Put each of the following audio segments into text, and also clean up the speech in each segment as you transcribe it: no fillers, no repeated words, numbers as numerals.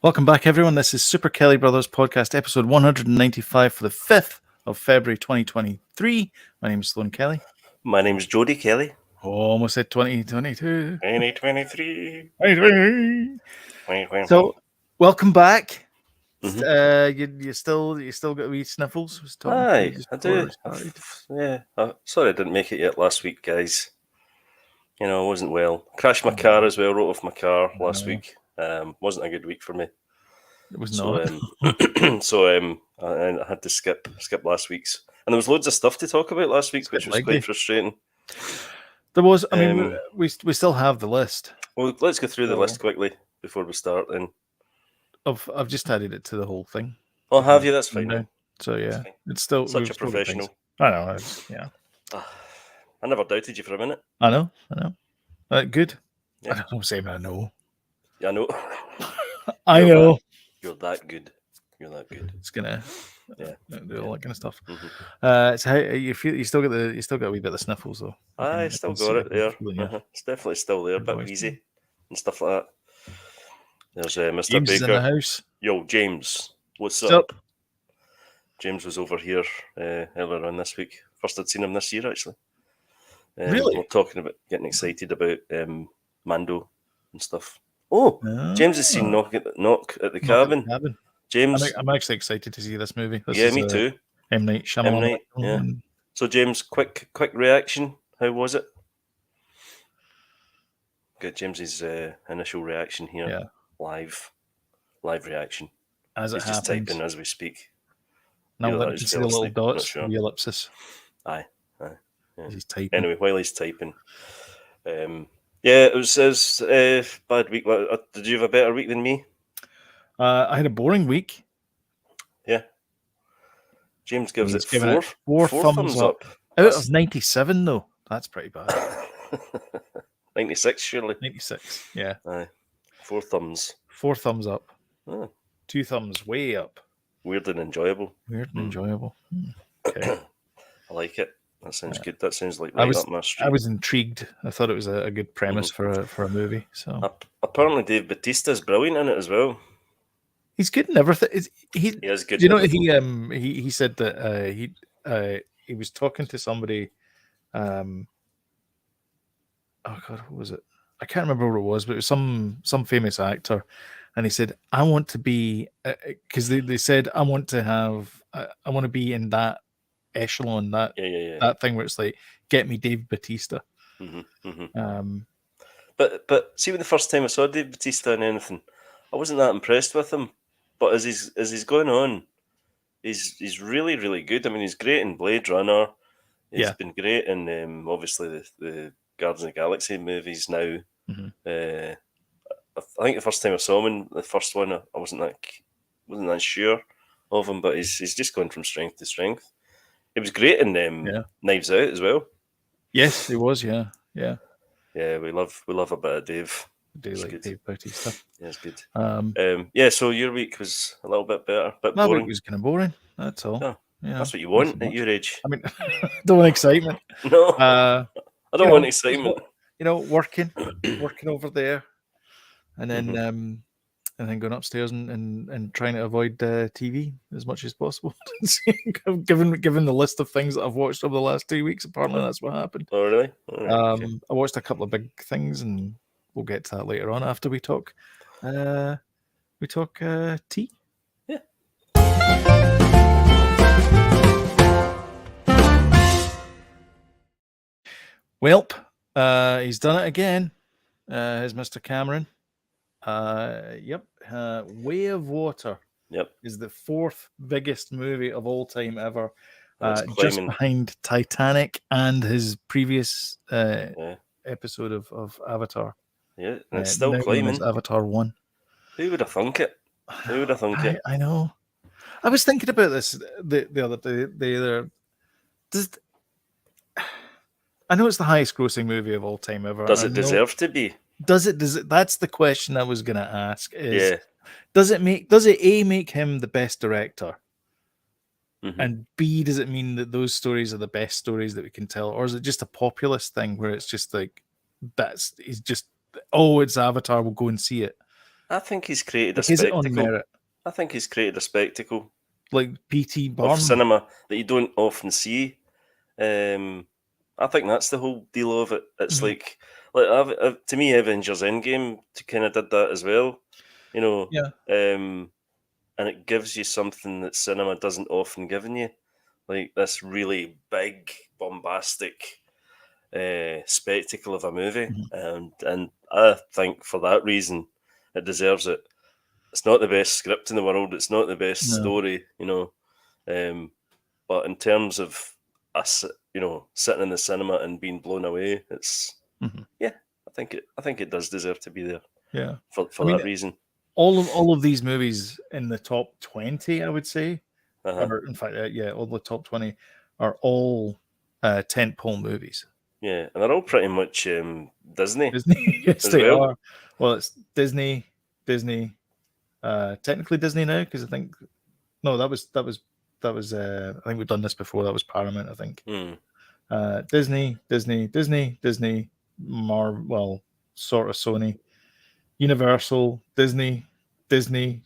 Welcome back, everyone. This is Super Kelly Brothers Podcast, episode 195 for the 5th of February 2023. My name is Sloan Kelly. My name's Jody Kelly. Oh, almost said 2022. 2023. So, welcome back. Mhm. You still got wee sniffles? I was talking to you Aye, just I before do. we started. Sorry I didn't make it yet last week, guys. You know, I wasn't well. Crashed my car as well, wrote off my car last week. Wasn't a good week for me. It was So, not. I had to skip last week's. And there was loads of stuff to talk about last week, which was likely. quite frustrating. There was, I mean, we still have the list. Well, let's go through the list quickly before we start then. I've just added it to the whole thing. Oh, have you? That's fine. No. So, yeah, fine. it's still... Such a professional. I know, yeah. I never doubted you for a minute. I know. Good. Yeah. I don't say I know. Yeah, I know. I know. You're that good. It's gonna do all that kind of stuff. Mm-hmm. So how you feel? You still got a wee bit of sniffles though. I still got it there. It's definitely still there, a bit wheezy and stuff like that. There's Mr. James Baker is in the house. Yo, James, what's up? James was over here earlier on this week. First I'd seen him this year, actually. Really? We're talking about getting excited about Mando and stuff. Oh, James has seen Knock at the Cabin. James, I'm actually excited to see this movie. Me too. M. Night Shyamalan. Yeah. So James, quick reaction. How was it? Get James's initial reaction here. Yeah. Live reaction. As He's it just happens. typing as we speak. Now let me see the little dots, the ellipsis. Aye. Yeah. He's typing. Anyway, while he's typing, it was his bad week. Did you have a better week than me? I had a boring week. Yeah. James gives it four thumbs up. Out of 97, though. That's pretty bad. 96, surely. 96, yeah. Aye. 4 thumbs. 4 thumbs up. Oh. 2 thumbs way up. Weird and enjoyable. Okay. I like it. That sounds good. That sounds like right up my street. I was intrigued. I thought it was a good premise for a movie. So apparently Dave Bautista's brilliant in it as well. He's good in everything. He is good. You know, he said that he was talking to somebody. Oh God, what was it? I can't remember what it was, but it was some famous actor, and he said, "I want to be," because they said, "I want to be in that echelon, that thing where it's like, get me Dave Bautista." But see, when the first time I saw Dave Bautista in anything, I wasn't that impressed with him. But as he's going on, he's really, really good. I mean, he's great in Blade Runner. He's been great in obviously the Guardians of the Galaxy movies now. I think the first time I saw him in the first one, I wasn't that sure of him, but he's just going from strength to strength. He was great in Knives Out as well. Yes, he was. Yeah. Yeah, we love a bit of Dave. Dave Bautista. Yeah, it's good. So your week was a little bit better, but my boring. Week was kind of boring. That's all. Yeah, that's what you want at your age. I mean, don't want excitement. No, I don't want excitement. Working over there, and then going upstairs and trying to avoid TV as much as possible. given the list of things that I've watched over the last 2 weeks, apparently that's what happened. Oh, really? Okay. I watched a couple of big things, and we'll get to that later on after we talk. Tea. Yeah. Welp, he's done it again. Is Mr. Cameron. Way of Water. Yep. Is the 4th biggest movie of all time ever. Just behind Titanic and his previous episode of Avatar. Yeah, and it's still climbing. Avatar 1. Who would have thunk it? I know. I was thinking about this the other day. I know it's the highest grossing movie of all time ever. Does it deserve to be? Does it? That's the question I was going to ask. Does it make him the best director? And B, does it mean that those stories are the best stories that we can tell? Or is it just a populist thing where it's just like, it's Avatar, we'll go and see it? I think he's created a Like, is it on spectacle. merit? I think he's created a spectacle Like P.T. of Barnum? cinema that you don't often see. I think that's the whole deal of it. It's Mhm. to me, Avengers Endgame kind of did that as well. You know, Yeah. and it gives you something that cinema doesn't often give you, like this really big, bombastic spectacle of a movie, Mhm. and I think for that reason, it deserves it. It's not the best script in the world. It's not the best No. story, but in terms of us, sitting in the cinema and being blown away, it's Mhm. yeah. I think it does deserve to be there Yeah. for I mean, that reason. all of these movies in the top 20, I would say, Uh-huh. or in fact, yeah, all the top 20 are all tentpole movies. Yeah, and they're all pretty much Disney Disney, yes, as they well. are. Well, it's Disney, technically Disney now, because I think no, that was. I think we've done this before. That was Paramount, I think. Hmm. Disney, well, sort of Sony, Universal, Disney,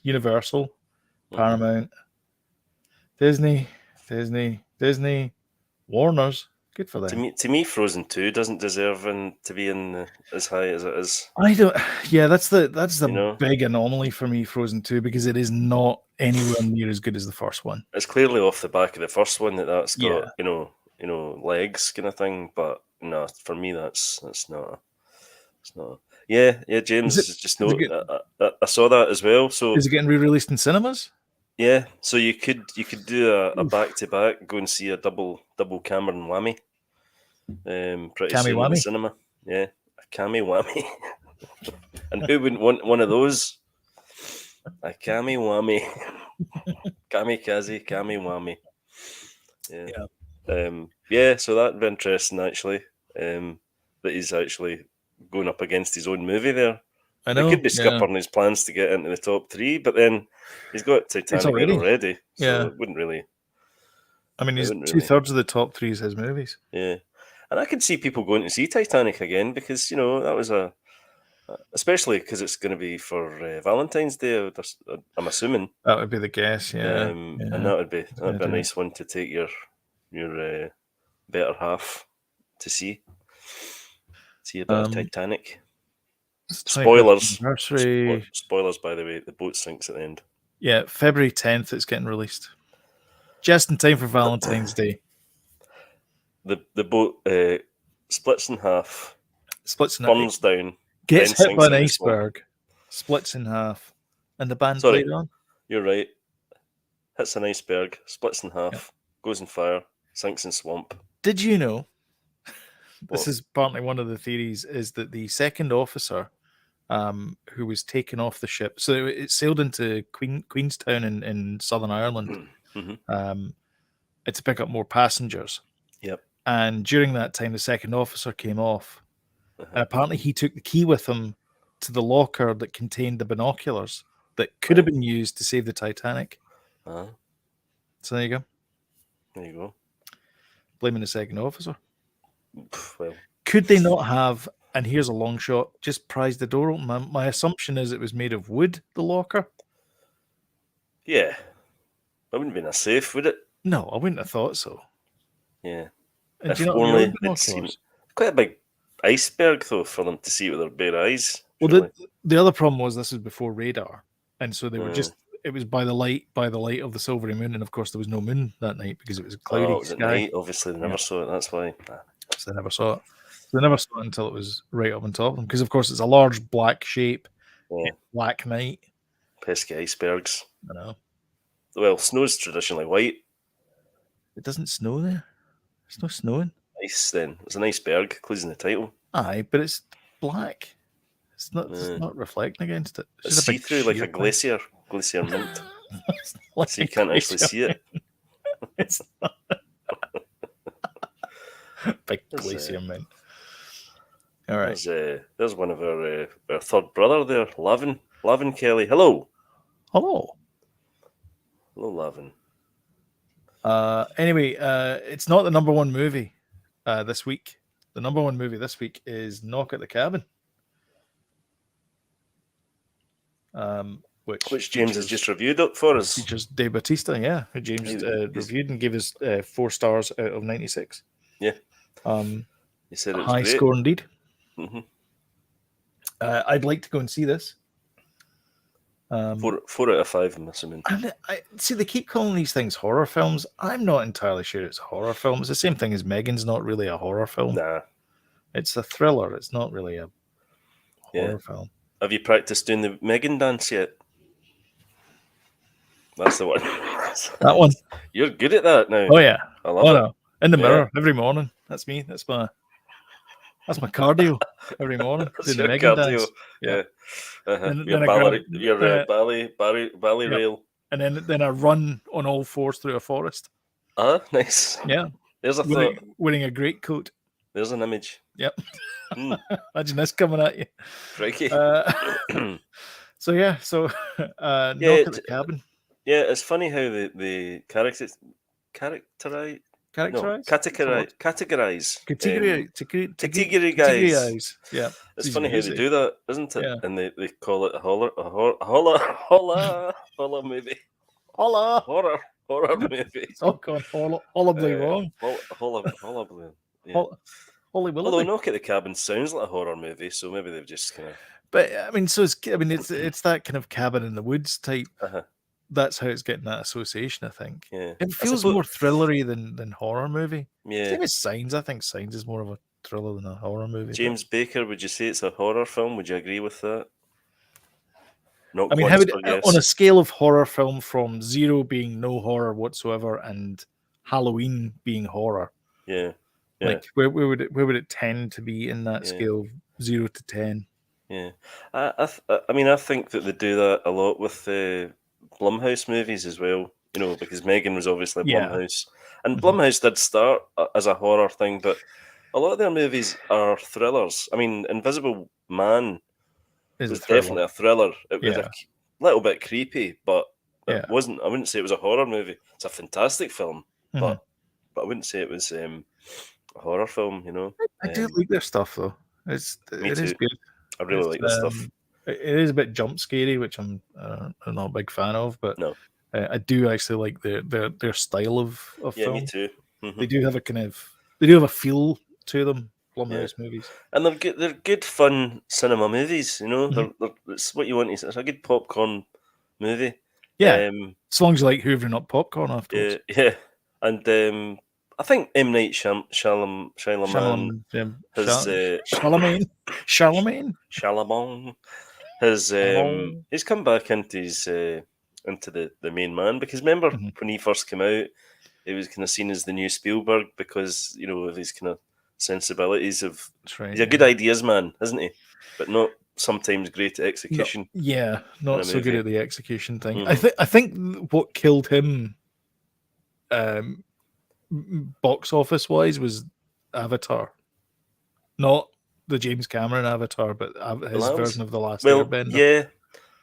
Universal, Mhm. Paramount, Disney, Warner's. Good for them. To me, Frozen 2 doesn't deserve to be as high as it is. I don't. Yeah, that's the You know, big anomaly for me, Frozen 2, because it is not anywhere near as good as the first one. it's clearly off the back of the first one that's got Yeah. legs kind of thing. But no, for me, that's not. It's not. Yeah, Is James it? is just Is it, no. get, I saw that as well. So is it getting re-released in cinemas? yeah, so you could do a Oof. back to back, go and see a double Cameron whammy. Pretty Cammy soon in the Whammy. cinema. Yeah, a Cammy whammy. And who wouldn't want one of those? A Cammy whammy. Kamikaze, Cammy whammy. Yeah. Yeah. Yeah, so that'd be interesting actually. That he's actually going up against his own movie there. I It know. could be Yeah. scuppering his plans to get into the top three, but then he's got It's Titanic there already. already, so Yeah. it wouldn't really. I mean, It he's wouldn't really. 2/3 of the top three is his movies. Yeah, and I can see people going to see Titanic again because that was especially because it's going to be for Valentine's Day. I'm assuming, That would be the guess. Yeah. and Yeah. that'd be a Do it. nice one to take your better half to see a bit of Um, Titanic. it's 25th Spoilers. anniversary. Spoilers, by the way. The boat sinks at the end. Yeah, February 10th. It's getting released, just in time for Valentine's Day. The boat splits in half, Splits in burns down, gets then hit by sinks an in the swamp. iceberg, splits in half, and the band Sorry, played on. you're right. Hits an iceberg, splits in Yeah. half, goes in fire, sinks in swamp. Did you know? This What? is partly one of the theories, is that the second officer, who was taken off the ship, so it sailed into Queenstown in Southern Ireland, Hmm. to pick up more passengers. Yep. And during that time, the second officer came off, and Uh-huh. apparently he took the key with him to the locker that contained the binoculars that could have been used to save the Titanic. Uh-huh. So there you go. There you go. Blaming the second officer. Well, Could they not have, and here's a long shot, just prized the door open? My assumption is it was made of wood, the locker. yeah. That wouldn't have been a safe, would it? No, I wouldn't have thought so. Yeah. And do If you not have your only own they'd seen binoculars? quite a big iceberg though for them to see with their bare eyes. Well, Surely. the other problem was this was before radar, and so they were Mm. just, it was by the light of the silvery moon, and of course there was no moon that night because it was a Oh, cloudy it was at sky, night. Obviously, they never Yeah. saw it. That's why. Nah. so they never saw it. So they never saw it until it was right up on top of them, because of course it's a large black shape, Yeah. black night. Pesky icebergs. I know. Well, snow's traditionally white. It doesn't snow there. It's no snowing. Ice then. It's an iceberg, clues in the title. Aye, but it's black. It's Yeah. not reflecting against it. It's just a see big through like sheer a thing. glacier mint. It's like So you a can't actually glacier. see it. It's not. Big There's, glacier mint. All right. There's one of our third brother there, Lavin Kelly. Hello. Hello. Hello, Lavin. Anyway, it's not the number one movie this week. The number one movie this week is Knock at the Cabin. which James has just reviewed it for us. Features Dave Bautista, yeah, who James reviewed and gave us 4 stars out of 96. Yeah. He said it was high great. score indeed. Mm-hmm. I'd like to go and see this. 4 out of 5, I'm assuming. And I see they keep calling these things horror films. I'm not entirely sure it's a horror film. It's the same thing as Megan's not really a horror film. Nah. It's a thriller. It's not really a horror film. Have you practiced doing the Megan dance yet? That's the one. That one. You're good at that now. Oh yeah. I love it. No. In the mirror every morning. That's me. That's my cardio every morning. That's Doing the your Megan cardio. dance. Yeah. Then Your I ballet rail. And then I run on all 4s through a forest. Nice. Yeah. There's a thought. Wearing a great coat. There's an image. Yep. Imagine this coming at you. Crikey. So knock at the cabin. Yeah, it's funny how the categorize. Yeah, it's funny how they do that, isn't it? Yeah. And they call it a holla movie, horror movie. It's all gone horribly wrong. Horribly. Yeah. Holy Although willy. Knock at the Cabin sounds like a horror movie, so maybe they've just kind of. But I mean, it's that kind of cabin in the woods type. That's how it's getting that association, I think. Yeah. It feels more thrillery than horror movie. Yeah. Same as Signs. I think Signs is more of a thriller than a horror movie. James Baker, would you say it's a horror film? Would you agree with that? Not I mean, on a scale of horror film from 0 being no horror whatsoever and Halloween being horror. Yeah. Like where would it tend to be in that scale of 0 to 10? Yeah. I think that they do that a lot with Blumhouse movies as well, because Megan was obviously Blumhouse. And Blumhouse did start as a horror thing, but a lot of their movies are thrillers. I mean, Invisible Man was definitely a thriller. It was a little bit creepy, but it wasn't. I wouldn't say it was a horror movie. It's a fantastic film, but I wouldn't say it was a horror film, I do like their stuff, though. It is good. I really like this stuff. It is a bit jump scary, which I'm not a big fan of, but I do actually like their style of film. Me too. Mm-hmm. They do have a feel to them, Blumhouse movies, and they're good fun cinema movies. It's what you want. It's a good popcorn movie. Yeah, as long as you like hoovering up popcorn afterwards. Yeah, and I think M. Night Shyamalan has he's come back into his into the main man, because remember when he first came out, he was kind of seen as the new Spielberg because of his kind of sensibilities of he's a good ideas man, isn't he? But not sometimes great at execution. Not so good at the execution thing. I think what killed him box office wise was Avatar, not the James Cameron Avatar, but his version of The Last Airbender. Yeah,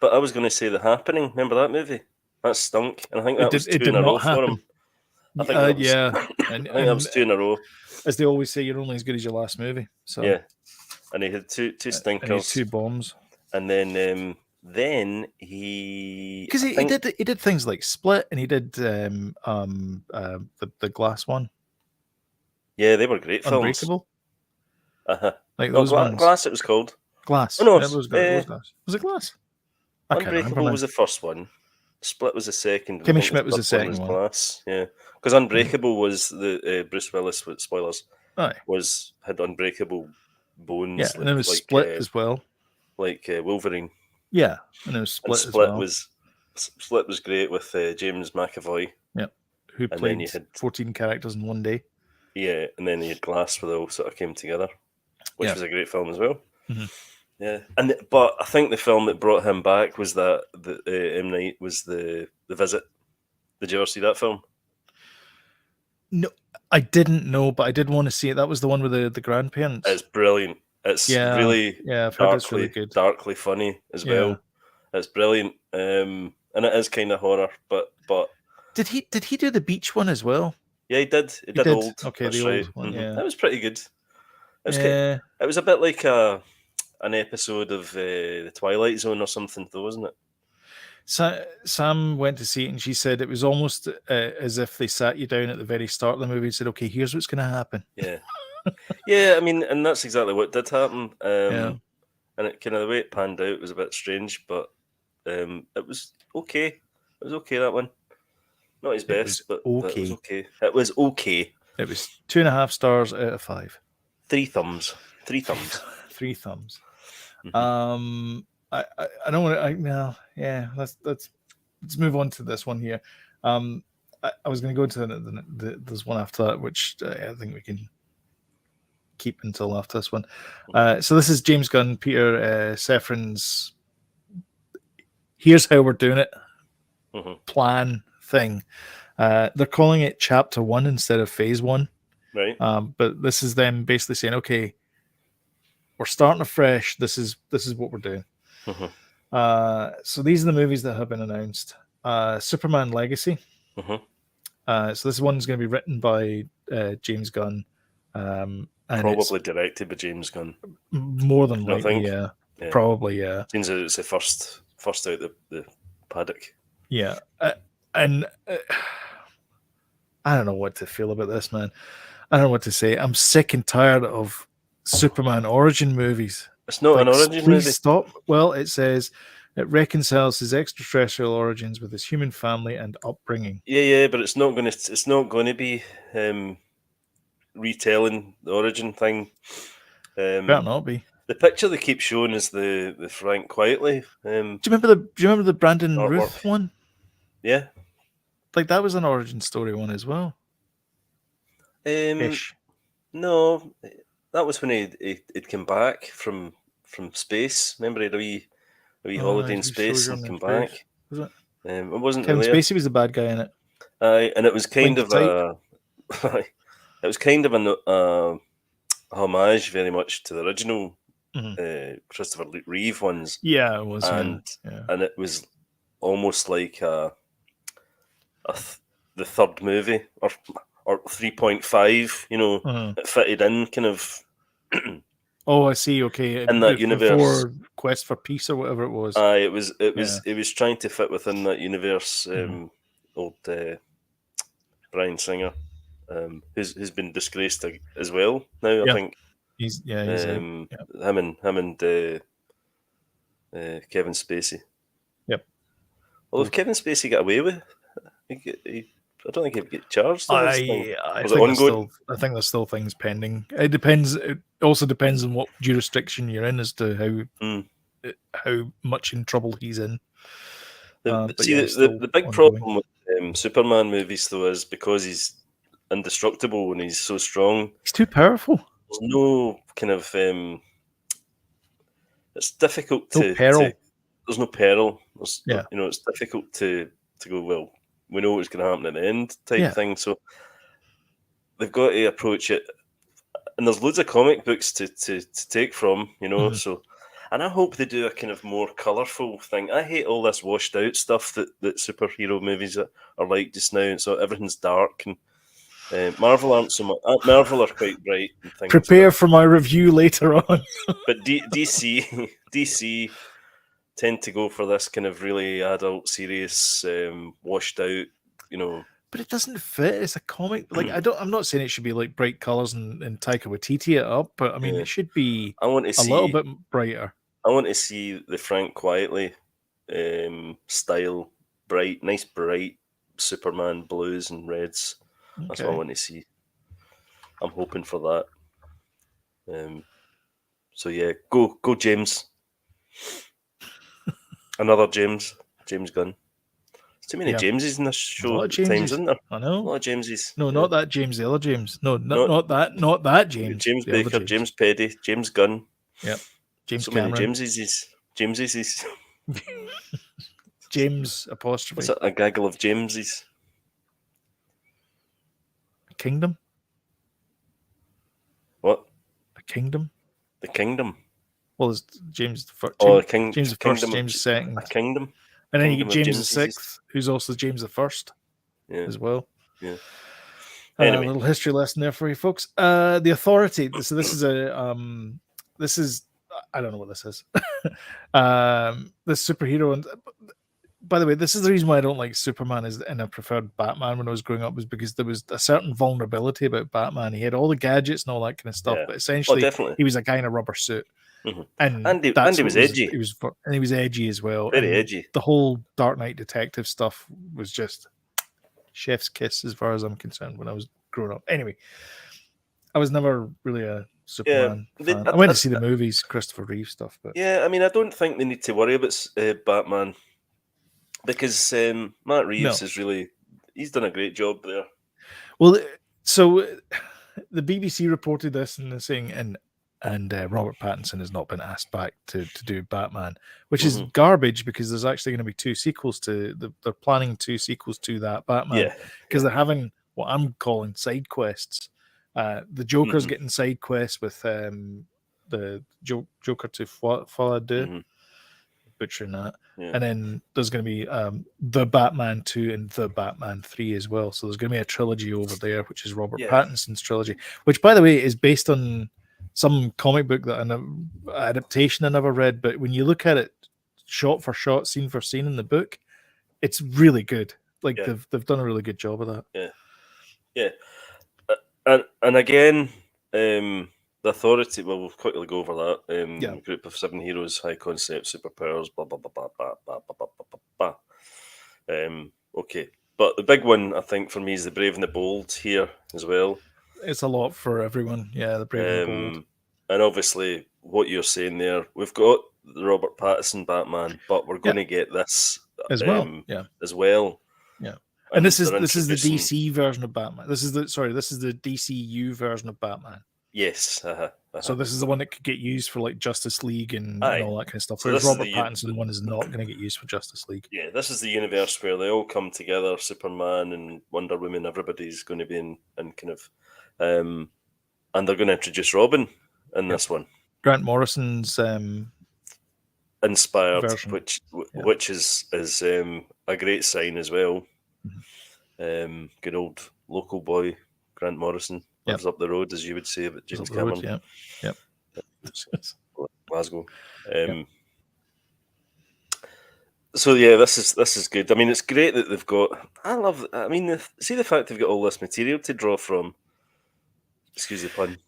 but I was going to say The Happening. Remember that movie? That stunk, and I think that was 2 in a row for him. I think that was, I think that was 2 in a row. As they always say, you're only as good as your last movie. So yeah, and he had two stinkers, 2 bombs, and then he because he did things like Split, and he did the Glass one. Yeah, they were great films. Unbreakable. Like those ones. Glass, it was called. Glass. Oh, no, it was Glass. Was it Glass? Unbreakable was the first one. Split was the second. Kimmy Schmidt was the second one. Glass, yeah. Because Unbreakable was the Bruce Willis, with spoilers, had unbreakable bones. Yeah, and it was Split as well. Like Wolverine. Yeah, and it was Split as well. Split was great with James McAvoy. Yeah, who played 14 characters in one day. Yeah, and then he had Glass, where they all sort of came together, which was a great film as well. Mm-hmm. Yeah, but I think the film that brought him back was that M. Night was the Visit. Did you ever see that film? No, I didn't know, but I did want to see it. That was the one with the grandparents. It's brilliant. It's really I've heard it's really good, darkly funny as well. It's brilliant, and it is kind of horror. But did he do the beach one as well? Yeah, he did. He did Old. Okay, that's the right. Old one. Yeah, that was pretty good. It was a bit like a an episode of the Twilight Zone or something, though, wasn't it? Sam went to see it, and she said it was almost as if they sat you down at the very start of the movie and said, "Okay, here's what's going to happen." Yeah, yeah. I mean, and that's exactly what did happen. Yeah. And it kind of the way it panned out was a bit strange, but it was okay. It was okay, that one. Not his best, but it was okay. It was okay. It was 2.5 stars out of 5. 3 thumbs. 3 thumbs. 3 thumbs. Mm-hmm. I don't want to. Yeah. Let's move on to this one here. I was going to go to there's one after that, which I think we can keep until after this one. So this is James Gunn, Peter Safran's "Here's how we're doing it" plan thing. They're calling it Chapter 1 instead of Phase 1. Right. But this is them basically saying, okay, we're starting afresh. This is what we're doing. So these are the movies that have been announced. Superman Legacy. So this one's going to be written by James Gunn. And probably directed by James Gunn. More than likely, yeah. Probably, yeah. Seems that it's the first out the paddock. Yeah. And I don't know what to feel about this, man. I don't know what to say. I'm sick and tired of Superman origin movies. It's not an origin movie. Stop. Well, it says it reconciles his extraterrestrial origins with his human family and upbringing. Yeah, but it's not going to be retelling the origin thing. Better not be. The picture they keep showing is the Frank Quitely. Do you remember the Brandon Ruth one? Yeah, like that was an origin story one as well. Ish. No, that was when he'd come back from space. Remember, he had a wee holiday in space and come back. Was it? It wasn't. Kevin really Spacey was the bad guy in it. And it was kind of a homage very much to the original Christopher Reeve ones. Yeah, it was, and it was almost like the third movie or 3.5. You know, it fitted in kind of. Oh, I see. Okay, in that universe, before Quest for Peace or whatever it was. It was trying to fit within that universe. Old Bryan Singer, who's been disgraced as well now. I think he's him and Kevin Spacey. Yep. Although if Kevin Spacey got away with, I don't think he'd get charged. I think there's still things pending. It depends. It also depends on what jurisdiction you're in as to how much in trouble he's in. The big problem with Superman movies, though, is because he's indestructible and he's so strong. He's too powerful. There's no kind of. It's difficult to. Peril. There's no peril. It's difficult to go, well, we know what's going to happen at the end type thing. So they've got to approach it. And there's loads of comic books to take from, so. And I hope they do a kind of more colourful thing. I hate all this washed out stuff that superhero movies are like just now. And so everything's dark, and Marvel aren't so much. Marvel are quite bright and things. Prepare for my review later on. But DC tend to go for this kind of really adult, serious, washed out, But it doesn't fit. It's a comic. Like I'm not saying it should be like bright colours and Taika Waititi it up, but I mean it should be little bit brighter. I want to see the Frank Quitely style, nice bright Superman blues and reds. Okay. That's what I want to see. I'm hoping for that. So yeah, go James. Another James Gunn. There's too many Jameses in this show at times, isn't there? I know. A lot of Jameses. No, not that James, the other James. No, not that James. James Baker, James Peddy, James Gunn. Yep. James so Cameron. Many Jameses. James apostrophe. What's that, a gaggle of Jameses? Kingdom? What? A kingdom? The kingdom. Well, there's James the first. James the first, James the second. A kingdom. And then you get James the sixth, who's also James the first as well. Yeah. Anyway. A little history lesson there for you folks. The Authority. So this is I don't know what this is. This superhero, and by the way, this is the reason why I don't like Superman and I preferred Batman when I was growing up, was because there was a certain vulnerability about Batman. He had all the gadgets and all that kind of stuff, Yeah. but Oh, essentially definitely. he was a guy in a rubber suit, Mhm. and And he that's was what edgy. He was and he was edgy as well. Very and edgy. The whole Dark Knight Detective stuff was just chef's kiss as far as I'm concerned when I was growing up. Anyway, I was never really a Superman fan. I went to see the movies, Christopher Reeve stuff, but Yeah, I mean, I don't think they need to worry about Batman because Matt Reeves is he's done a great job there. Well, so the BBC reported this and they're saying, and Robert Pattinson has not been asked back to do Batman, which is garbage because there's actually going to be two sequels they're planning two sequels to that Batman because they're having what I'm calling side quests. The Joker's getting side quests with the Joker to Faladu, butchering that. Yeah. And then there's going to be the Batman 2 and the Batman 3 as well. So there's going to be a trilogy over there, which is Robert Pattinson's trilogy, which, by the way, is based on some comic book adaptation I never read. But when you look at it shot for shot, scene for scene in the book, it's really good. Like they've done a really good job of that. Yeah. And again, the Authority, well, we'll quickly go over that. Group of 7 heroes, high concept, superpowers, blah, blah, blah, blah, blah, blah, blah, blah, blah, blah. Okay. But the big one, I think, for me is the Brave and the Bold here as well. It's a lot for everyone. Yeah, the Brave and the Bold. And obviously, what you're saying there, we've got the Robert Pattinson Batman, but we're going to get this as well. As well. Yeah. And this is the DC version of Batman. This is the DCU version of Batman. Yes. So this is the one that could get used for like Justice League and all that kind of stuff. So whereas Robert Pattinson one is not going to get used for Justice League. Yeah, this is the universe where they all come together. Superman and Wonder Woman, everybody's going to be in kind of, and they're going to introduce Robin in this one. Grant Morrison's inspired version. which is a great sign as well. Good old local boy Grant Morrison lives up the road, as you would say, but James Cameron. Glasgow. So yeah, this is good. I mean, it's great that they've got. See the fact they've got all this material to draw from. Excuse the pun.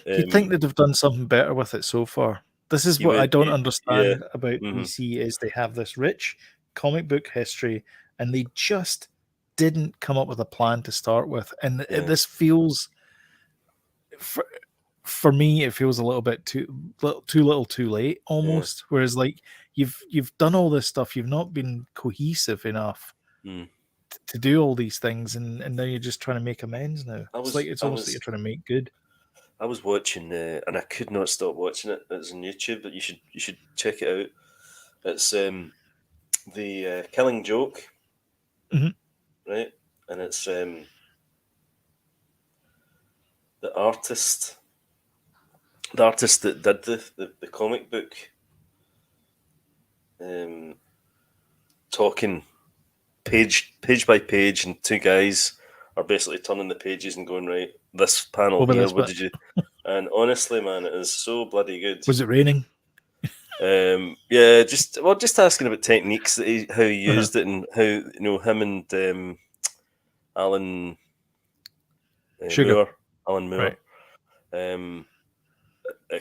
You'd think that they've done something better with it so far. This is what I don't understand about DC is they have this rich comic book history and they just didn't come up with a plan to start with. And this feels, for me, it feels a little bit too little too late almost. Whereas like you've done all this stuff, you've not been cohesive enough to do all these things, and now you're just trying to make amends now. It's almost like you're trying to make good. I was watching, and I could not stop watching it. It's on YouTube, but you should check it out. It's the Killing Joke, right? And it's the artist that did the comic book, talking page by page, and two guys are basically turning the pages and going, right, this panel here, what did you? And honestly, man, it is so bloody good. Was it raining? Just asking about techniques that how he used it, and how him and Alan Moore,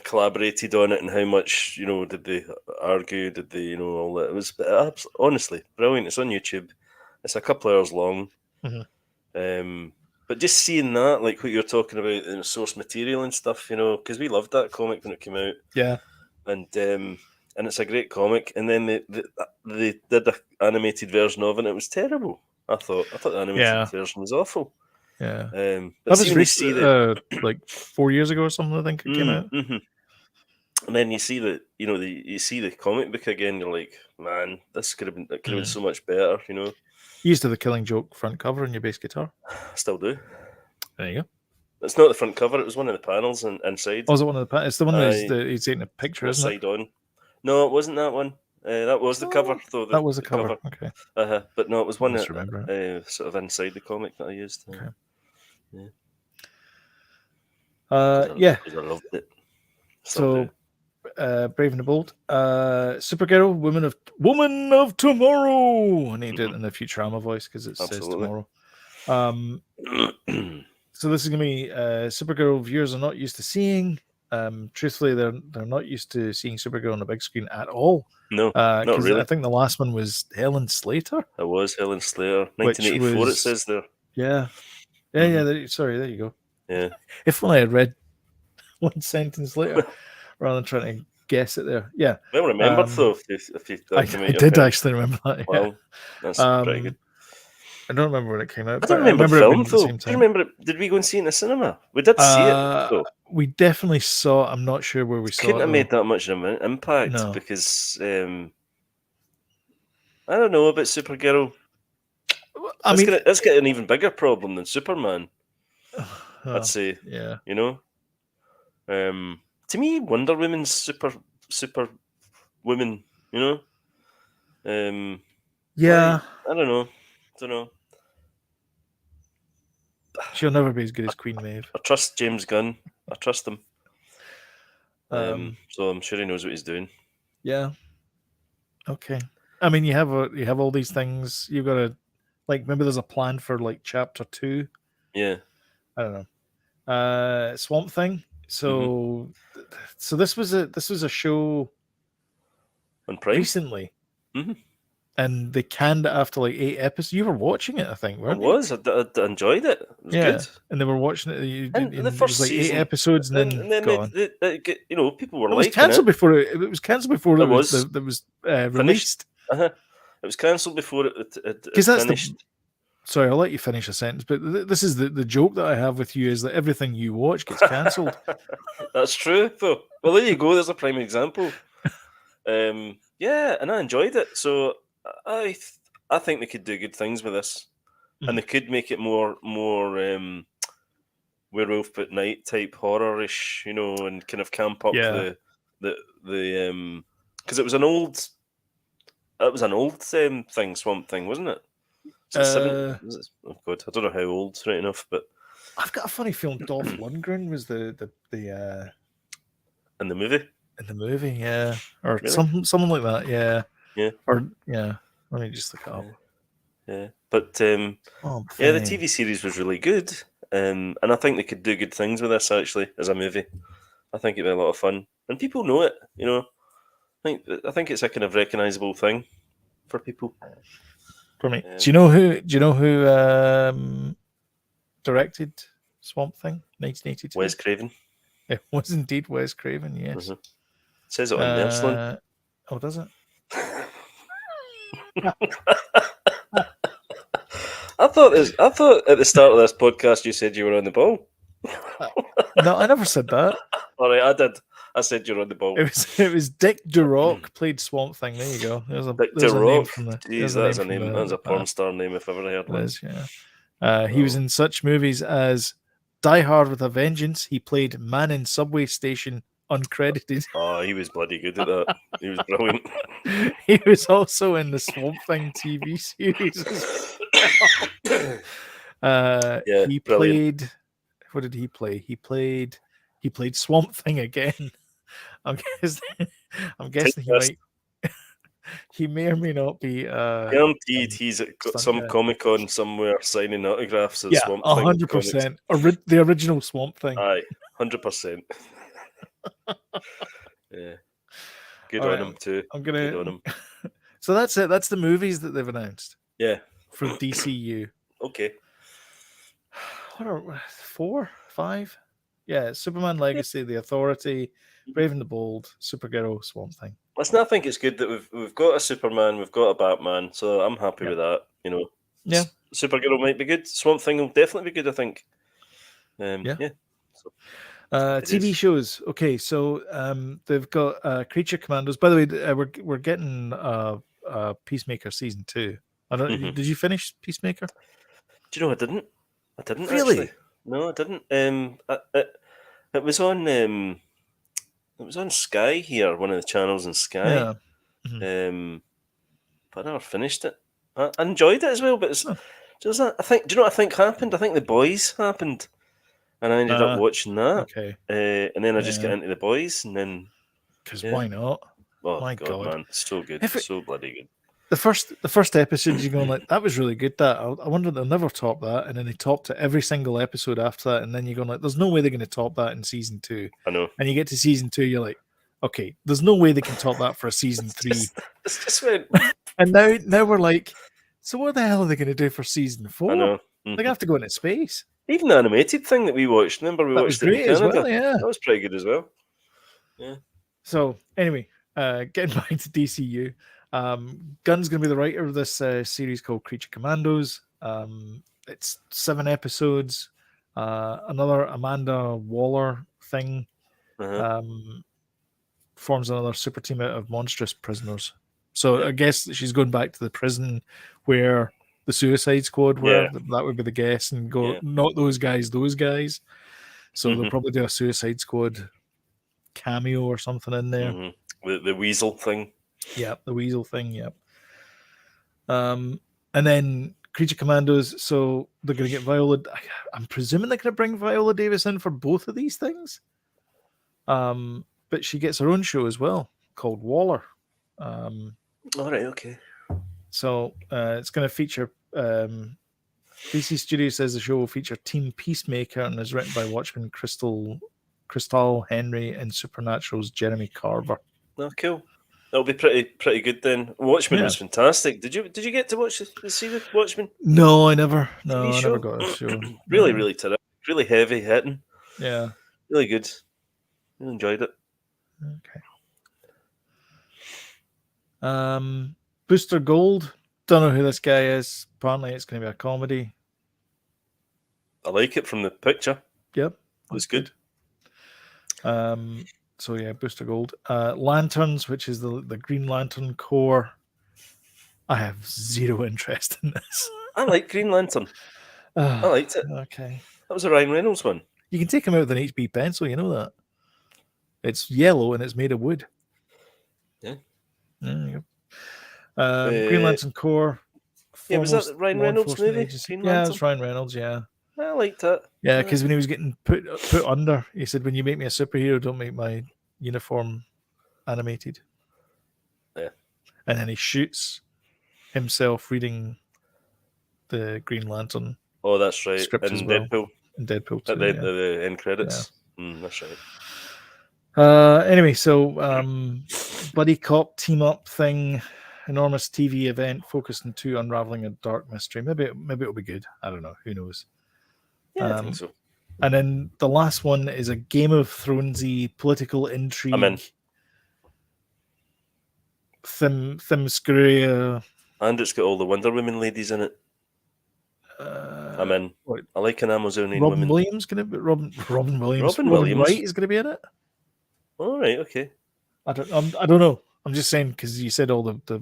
collaborated on it, and how much did they argue? Did they all that? It was honestly brilliant. It's on YouTube. It's a couple hours long. But just seeing that, like what you're talking about, source material and stuff, because we loved that comic when it came out. Yeah. And it's a great comic. And then they did an animated version of it, and it was terrible. I thought the animated version was awful. Yeah. But that was like 4 years ago or something, I think it came out. And then you see that, you see the comic book again, you're like, man, this could have been so much better, You used to have the Killing Joke front cover on your bass guitar. Still do. There you go. It's not the front cover, it was one of the panels inside. Oh, was it one of the panels? It's the one he's taking a picture, isn't it? Side on. No, it wasn't that one. That was the cover, though. That was the cover. Okay. But no, it was one that sort of inside the comic that I used. Okay. I loved it. So Brave and the Bold. Supergirl, Woman of Tomorrow. I need to do it in the Futurama voice because it says Absolutely. tomorrow. So this is going to be Supergirl viewers are not used to seeing. Truthfully, they're not used to seeing Supergirl on the big screen at all. No, not really. I think the last one was Helen Slater. It was Helen Slater, Which 1984. was- It says there. Yeah. Sorry, there you go. Yeah. If only I had read one sentence later rather than trying to guess it there. Yeah. Well remembered though. If you I did actually remember that. Yeah. Well, that's pretty good. I don't remember when it came out. I don't but remember the it film being at the though. same Do you time. remember it? Did we go and see it in the cinema? We did see it though. We definitely saw. I'm not sure where we saw Couldn't it. have though. made that much of an impact No. because I don't know about Supergirl. I mean, Let's get an even bigger problem than Superman. I'd say. Yeah. You know. To me, Wonder Woman's super woman. You know. Yeah. I don't know. She'll never be as good as Queen Maeve. I trust James Gunn. I trust him. Um, So I'm sure he knows what he's doing. Yeah. Okay. I mean, you have all these things. You've got to maybe there's a plan for chapter 2. Yeah. I don't know. Swamp Thing. So, so this was a show On Prime. recently, Mhm. and they canned it after 8 episodes. You were watching it, I think, I weren't you? was. I enjoyed it. It was Yeah. good. And they were watching it. And the it first was 8 season, episodes, and then gone. people were It was liking cancelled it. before it was cancelled before It it was was. that was released. It was cancelled before it Because that's finished. Sorry, I'll let you finish a sentence, but this is the joke that I have with you is that everything you watch gets cancelled. That's true, though. Well, there you go. There's a prime example. Yeah, and I enjoyed it. So I think they could do good things with this, and they could make it more Werewolf at Night type horror-ish, and kind of camp up Yeah. the because it was an old thing, Swamp Thing, wasn't it? Oh God, I don't know how old, right enough, but I've got a funny feeling Dolph Lundgren was the in the movie. in the movie, yeah, or Really? something like that, yeah, Yeah. or yeah. Let me just look it up. Yeah, but Oh, yeah, the funny. TV series was really good, and I think they could do good things with this actually as a movie. I think it'd be a lot of fun, and people know it. I think it's a kind of recognisable thing for people. For me, do you know who directed Swamp Thing, 1982? Wes Craven. It was indeed Wes Craven. Yes. Mhm. It says it on Nerdslin. Oh, does it? I thought at the start of this podcast you said you were on the ball. No, I never said that. All right, I did. I said you're on the ball. It was Dick Durock played Swamp Thing. There you go. There's a Dick there's a name Durock. from the. Jeez, there's that's a from name. the- That's a porn star name if I've ever heard It one. is, yeah. He was in such movies as Die Hard with a Vengeance. He played Man in Subway Station, uncredited. Oh, he was bloody good at that. He was brilliant. He was also in the Swamp Thing TV series. Yeah, He brilliant. played. What did he play? He played Swamp Thing again. I'm guessing he Typecast. might. He may or may not be. Guaranteed he's at stunt some guy. Comic-Con somewhere signing autographs at Yeah, Swamp Thing. 100%. The original Swamp Thing. Aye, 100%. Yeah. Good All on right, him too. I'm Good on gonna. him. So that's it. That's the movies that they've announced Yeah. for DCU. Okay. What are 4, 5? Yeah, Superman Legacy, The Authority, Brave and the Bold, Supergirl, Swamp Thing. Listen, I think it's good that we've got a Superman, we've got a Batman, so I'm happy Yeah. with that. Yeah. Supergirl might be good. Swamp Thing will definitely be good, I think. Yeah. So, TV is. shows. Okay, so they've got Creature Commandos. By the way, we're getting Peacemaker season 2. I don't. Mhm. Did you finish Peacemaker? Do you know I didn't? I didn't Really? actually. No, I didn't. It was on. It was on Sky here, one of the channels in Sky. Yeah. But I never finished it. I enjoyed it as well, but it's Oh. just that. Do you know what I think happened? I think The Boys happened, and I ended up watching that. Okay. And then I just Yeah. got into The Boys, and then because Yeah. why not? Oh My God, God. man, so good, If it- so bloody good. The first episode, you're going like, that was really good. That I wonder they'll never top that, and then they topped it every single episode after that, and then you're going like, there's no way they're going to top that in season 2. I know. And you get to season 2, you're like, okay, there's no way they can top that for a season 3. It's just went. And now we're like, so what the hell are they going to do for season 4? I know. They're going to have to go into space. Even the animated thing that we watched. Remember, we That was watched it in great as Canada. well, yeah. That was pretty good as well. So anyway, getting back to DCU, Gunn's going to be the writer of this series called Creature Commandos. It's 7 episodes. Another Amanda Waller thing. Uh-huh. Forms another super team out of monstrous prisoners. So I guess she's going back to the prison where the Suicide Squad were. Yeah. That would be the guess, and go, Yeah. not those guys, those guys. So they'll Mhm. probably do a Suicide Squad cameo or something in there. Mhm. The weasel thing. Yeah, the weasel thing. Yep. And then Creature Commandos. So they're going to get Viola. I'm presuming they're going to bring Viola Davis in for both of these things. But she gets her own show as well called Waller. All right. Okay. So it's going to feature. DC Studios says the show will feature Team Peacemaker and is written by Watchmen Crystal Henry and Supernatural's Jeremy Carver. Oh, cool. That'll be pretty good then. Watchmen Yeah. was fantastic. Did you get to watch the series Watchmen? No, I never. No, TV I show? never got a show. Really, No. really terrific. Really heavy hitting. Yeah. Really good. Really enjoyed it. Okay. Booster Gold. Don't know who this guy is. Apparently, it's going to be a comedy. I like it from the picture. Yep. It was good. So yeah, Booster Gold. Lanterns, which is the Green Lantern Corps. I have zero interest in this. I like Green Lantern. I liked it. Okay. That was a Ryan Reynolds one. You can take him out with an HB pencil, you know that. It's yellow and it's made of wood. Yeah. There you go. Green Lantern Corps. Yeah, was that foremost Ryan law Reynolds enforcement movie? agency. Green Yeah, Lantern? it's Ryan Reynolds, yeah. I liked it. Yeah, because when he was getting put under, he said, when you make me a superhero, don't make my uniform animated. Yeah. And then he shoots himself reading the Green Lantern Oh, that's right. script And as well. Deadpool in Deadpool at too. the end credits. That's right. Anyway, so buddy cop team up thing, enormous TV event focused on 2 unraveling a dark mystery. Maybe it'll be good. I don't know. Who knows? Yeah, I think so. And then the last one is a Game of Thronesy political intrigue. I'm in. Themyscira. And it's got all the Wonder Woman ladies in it. I'm in. What? I like an Amazonian Robin woman. Williams gonna be Robin Williams. Robin Williams. Wright is gonna be in it. All right, okay. I don't know. I'm just saying because you said all the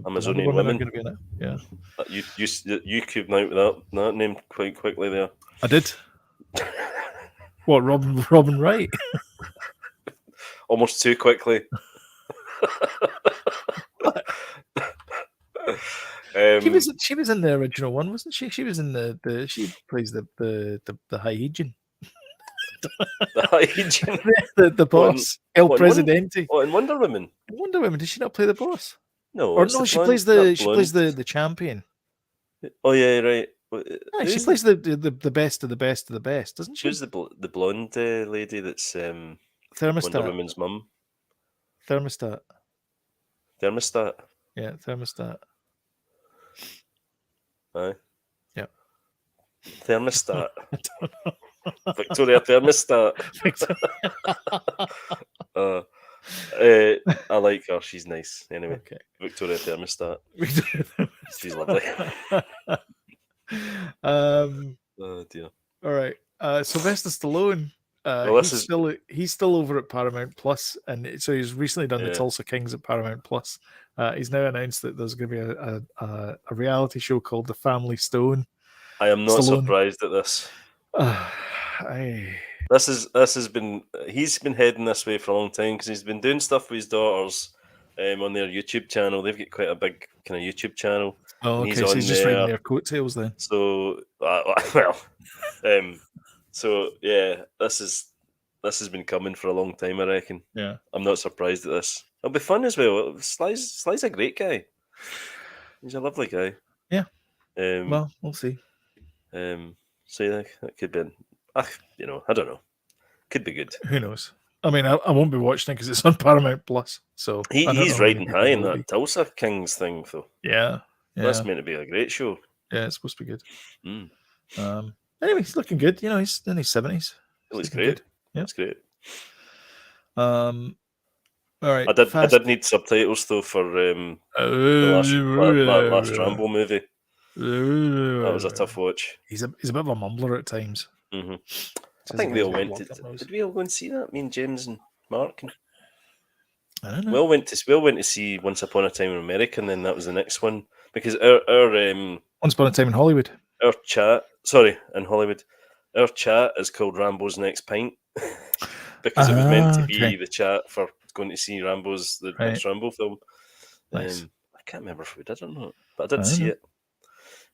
Amazonian Wonder women. are going to be in it. Yeah, You cubed out with that name quite quickly there. I did. What, Robin Wright? Almost too quickly. She was in the original one, wasn't she? She was in the she plays the Hygiene. The hygiene. the boss. El Presidente. Oh, in Wonder Woman. Wonder Woman, did she not play the boss? No. Or it's no, the she blonde- plays that the champion. Oh yeah, right. Yeah, she plays the best of the best of the best, doesn't she? Who's the blonde lady that's Wonder Thermostat. Woman's mum? Thermostat. Thermostat. Yeah, Thermostat. Aye. Yeah. Thermostat. Victoria Thermostat. I like her. She's nice. Anyway, Okay. Victoria Thermostat. She's lovely. Oh dear. All right. Sylvester Stallone. Well, He's still over at Paramount Plus, and so he's recently done the Tulsa Kings at Paramount Plus. He's now announced that there's going to be a reality show called The Family Stone. I am not Stallone. surprised at this. He's been heading this way for a long time because he's been doing stuff with his daughters on their YouTube channel. They've got quite a big kind of YouTube channel. Oh, okay. So he's just riding their coattails then. So so yeah, this This has been coming for a long time, I reckon. Yeah. I'm not surprised at this. It'll be fun as well. Sly's a great guy. He's a lovely guy. Yeah. Um, Well, we'll see. so yeah, that could be. I don't know. Could be good. Who knows? I mean, I won't be watching it because it's on Paramount Plus. So I don't He's know how many riding people high in will that be. Tulsa Kings thing, though. Yeah. That's Yeah. meant to be a great show. Yeah. It's supposed to be good. Mm. Anyway, he's looking good. You know, he's in his 70s. It was Looking great. good. Yeah. It's great. All right. I did need subtitles though for the last Rambo movie. That was a tough watch. He's a bit of a mumbler at times. Mm-hmm. Says I think the we guys all with went blocked to. up nose. Did we all go and see that? Me and James and Mark. And I don't know. Will went to see Once Upon a Time in America, and then that was the next one because our Once Upon a Time in Hollywood. our chat. Sorry, in Hollywood, our chat is called Rambo's Next Pint because it was meant to be okay. the chat for going to see the next Rambo film. Nice. I can't remember if we did or not, but I I did don't see know. it.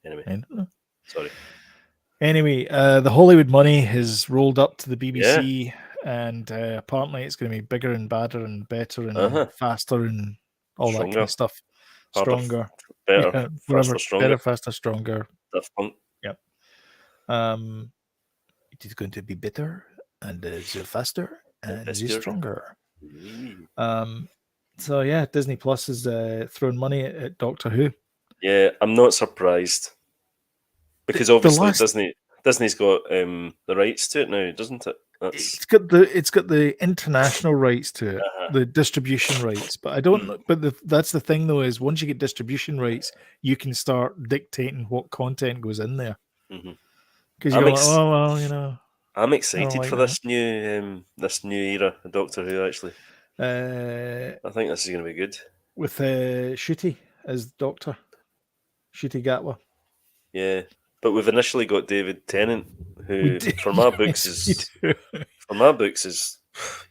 Anyway, I don't know. sorry. Anyway, the Hollywood money has rolled up to the BBC, and apparently it's going to be bigger and badder and better and faster and all that kind Stronger. of stuff. Harder, Stronger, better, yeah, whatever. faster, stronger. Better, faster, stronger. Daft Punk. Yep. It is going to be better and faster and Faster. stronger. Mm. So yeah, Disney Plus is throwing money at Doctor Who. Yeah, I'm not surprised because obviously Disney's got the rights to it now, doesn't it? It's got the international rights to it, the distribution rights. But I don't know. But that's the thing though, is once you get distribution rights, you can start dictating what content goes in there. Because you're like, oh well, you know. I'm excited like for this new era of Doctor Who. Actually, I think this is going to be good with Ncuti as Doctor, Ncuti Gatwa. Yeah, but we've initially got David Tennant, who for my books is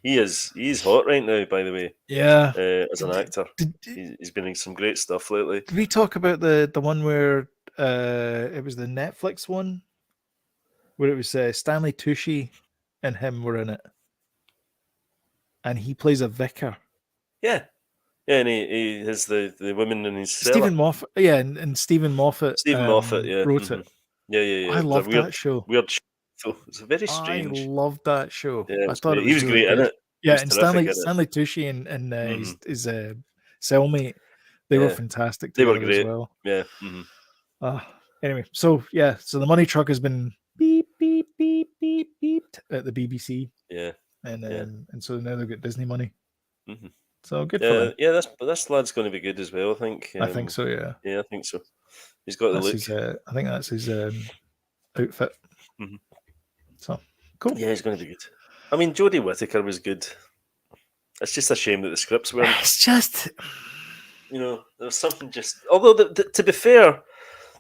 he's hot right now. By the way, yeah, as an actor, he's been in some great stuff lately. Did we talk about the one where it was the Netflix one? Where it was Stanley Tucci and him were in it, and he plays a vicar. Yeah, and he has the women in his cellar. Stephen Moffat, yeah, and Stephen Moffat. Moffat, yeah, wrote it. Yeah. I loved that show. Weird. So it's very strange. I loved that show. Yeah, I thought he was really great in it. Yeah, and Stanley Tucci and his cellmate, they were fantastic. They were great as well. Yeah. Anyway, so the money truck has been beep beep beep beep beeped at the BBC. Yeah. And so now they've got Disney money. So good for them. Yeah, this lad's going to be good as well. I think. I think so. Yeah. Yeah, I think so. He's got the look. I think that's his outfit. So cool. Yeah, he's going to be good. I mean, Jodie Whittaker was good. It's just a shame that the scripts weren't. It's just, there was something just. Although to be fair,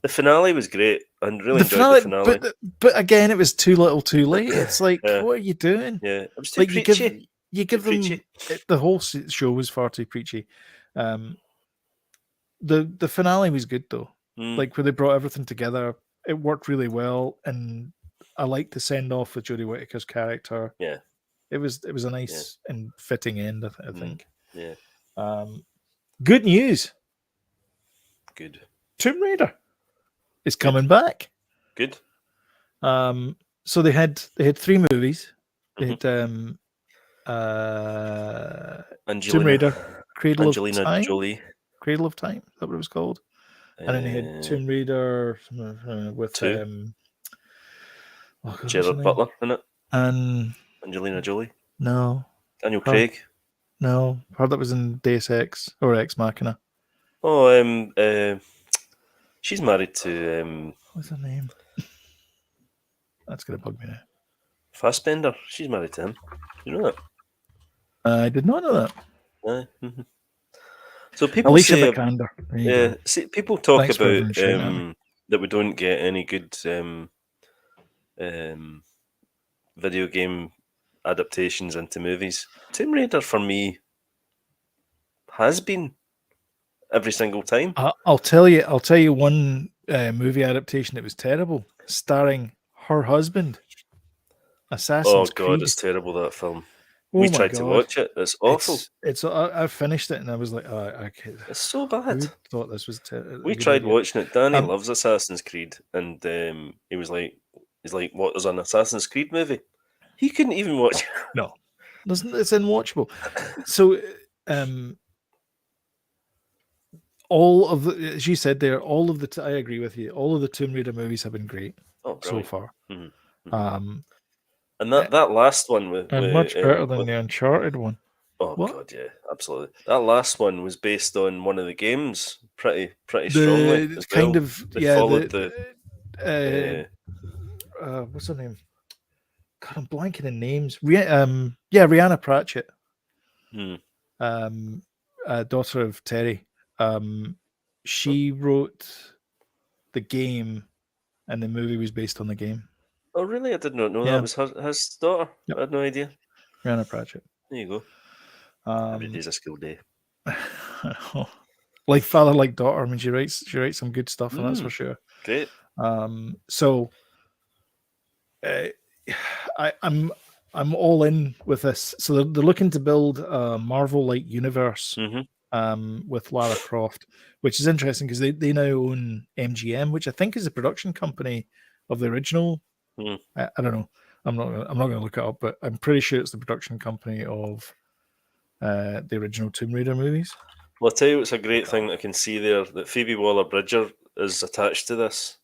the finale was great and really enjoyed the finale. But again, it was too little, too late. It's like, what are you doing? Yeah, it was too preachy. You give them the whole show was far too preachy. The finale was good though. Like where they brought everything together, it worked really well, and I liked the send off with Jodie Whittaker's character. Yeah, it was a nice and fitting end. I think. Yeah. Good news. Good. Tomb Raider is coming back. Good. So they had 3 movies. They had Tomb Raider, Cradle of Time. Jolie. Cradle of Time. Is that what it was called? And then they had Tomb Raider with Gerard Butler in it, and Angelina Jolie. No. Daniel Craig. No, heard that was in Deus Ex or Ex Machina. Oh, she's married to what's her name? That's gonna bug me now. Fassbender. She's married to him. You know that? I did not know that. So people Alicia say, Vikander. Yeah, see, people talk about that we don't get any good video game adaptations into movies. Tomb Raider for me has been every single time. I'll tell you one movie adaptation that was terrible, starring her husband. Assassin's God, Creed. it's terrible, that film. Oh We my tried to God. watch it. It's awful. I finished it and I was like, oh, okay. It's so Who bad. thought this was a We good tried idea? watching it. Danny Um, loves Assassin's Creed, and he was like, he's like, what, there's an Assassin's Creed movie? He couldn't even watch it. No, it's unwatchable. So, all of the, as you said there, all of the, I agree with you. All of the Tomb Raider movies have been great Oh, so brilliant. far. Mhm. And And that last one with much better than the Uncharted one. oh What? God, yeah, absolutely. That last one was based on one of the games, pretty strongly The as kind well. of They followed what's her name? God, I'm blanking in names. Rihanna Pratchett, hmm. daughter of Terry. She wrote the game, and the movie was based on the game. Oh, really? I did not know Yeah. that was his daughter. Yep. I had no idea. Rihanna Pratchett. There you go. Every day's a school day. Like father, like daughter. I mean, she writes some good stuff, and that's for sure. Great. So I'm all in with this. So they're looking to build a Marvel-like universe with Lara Croft, which is interesting because they now own MGM, which I think is a production company of the original. I don't know. I'm not going to look it up, but I'm pretty sure it's the production company of the original Tomb Raider movies. Well, I'll tell you, it's a great thing I can see there that Phoebe Waller-Bridger is attached to this.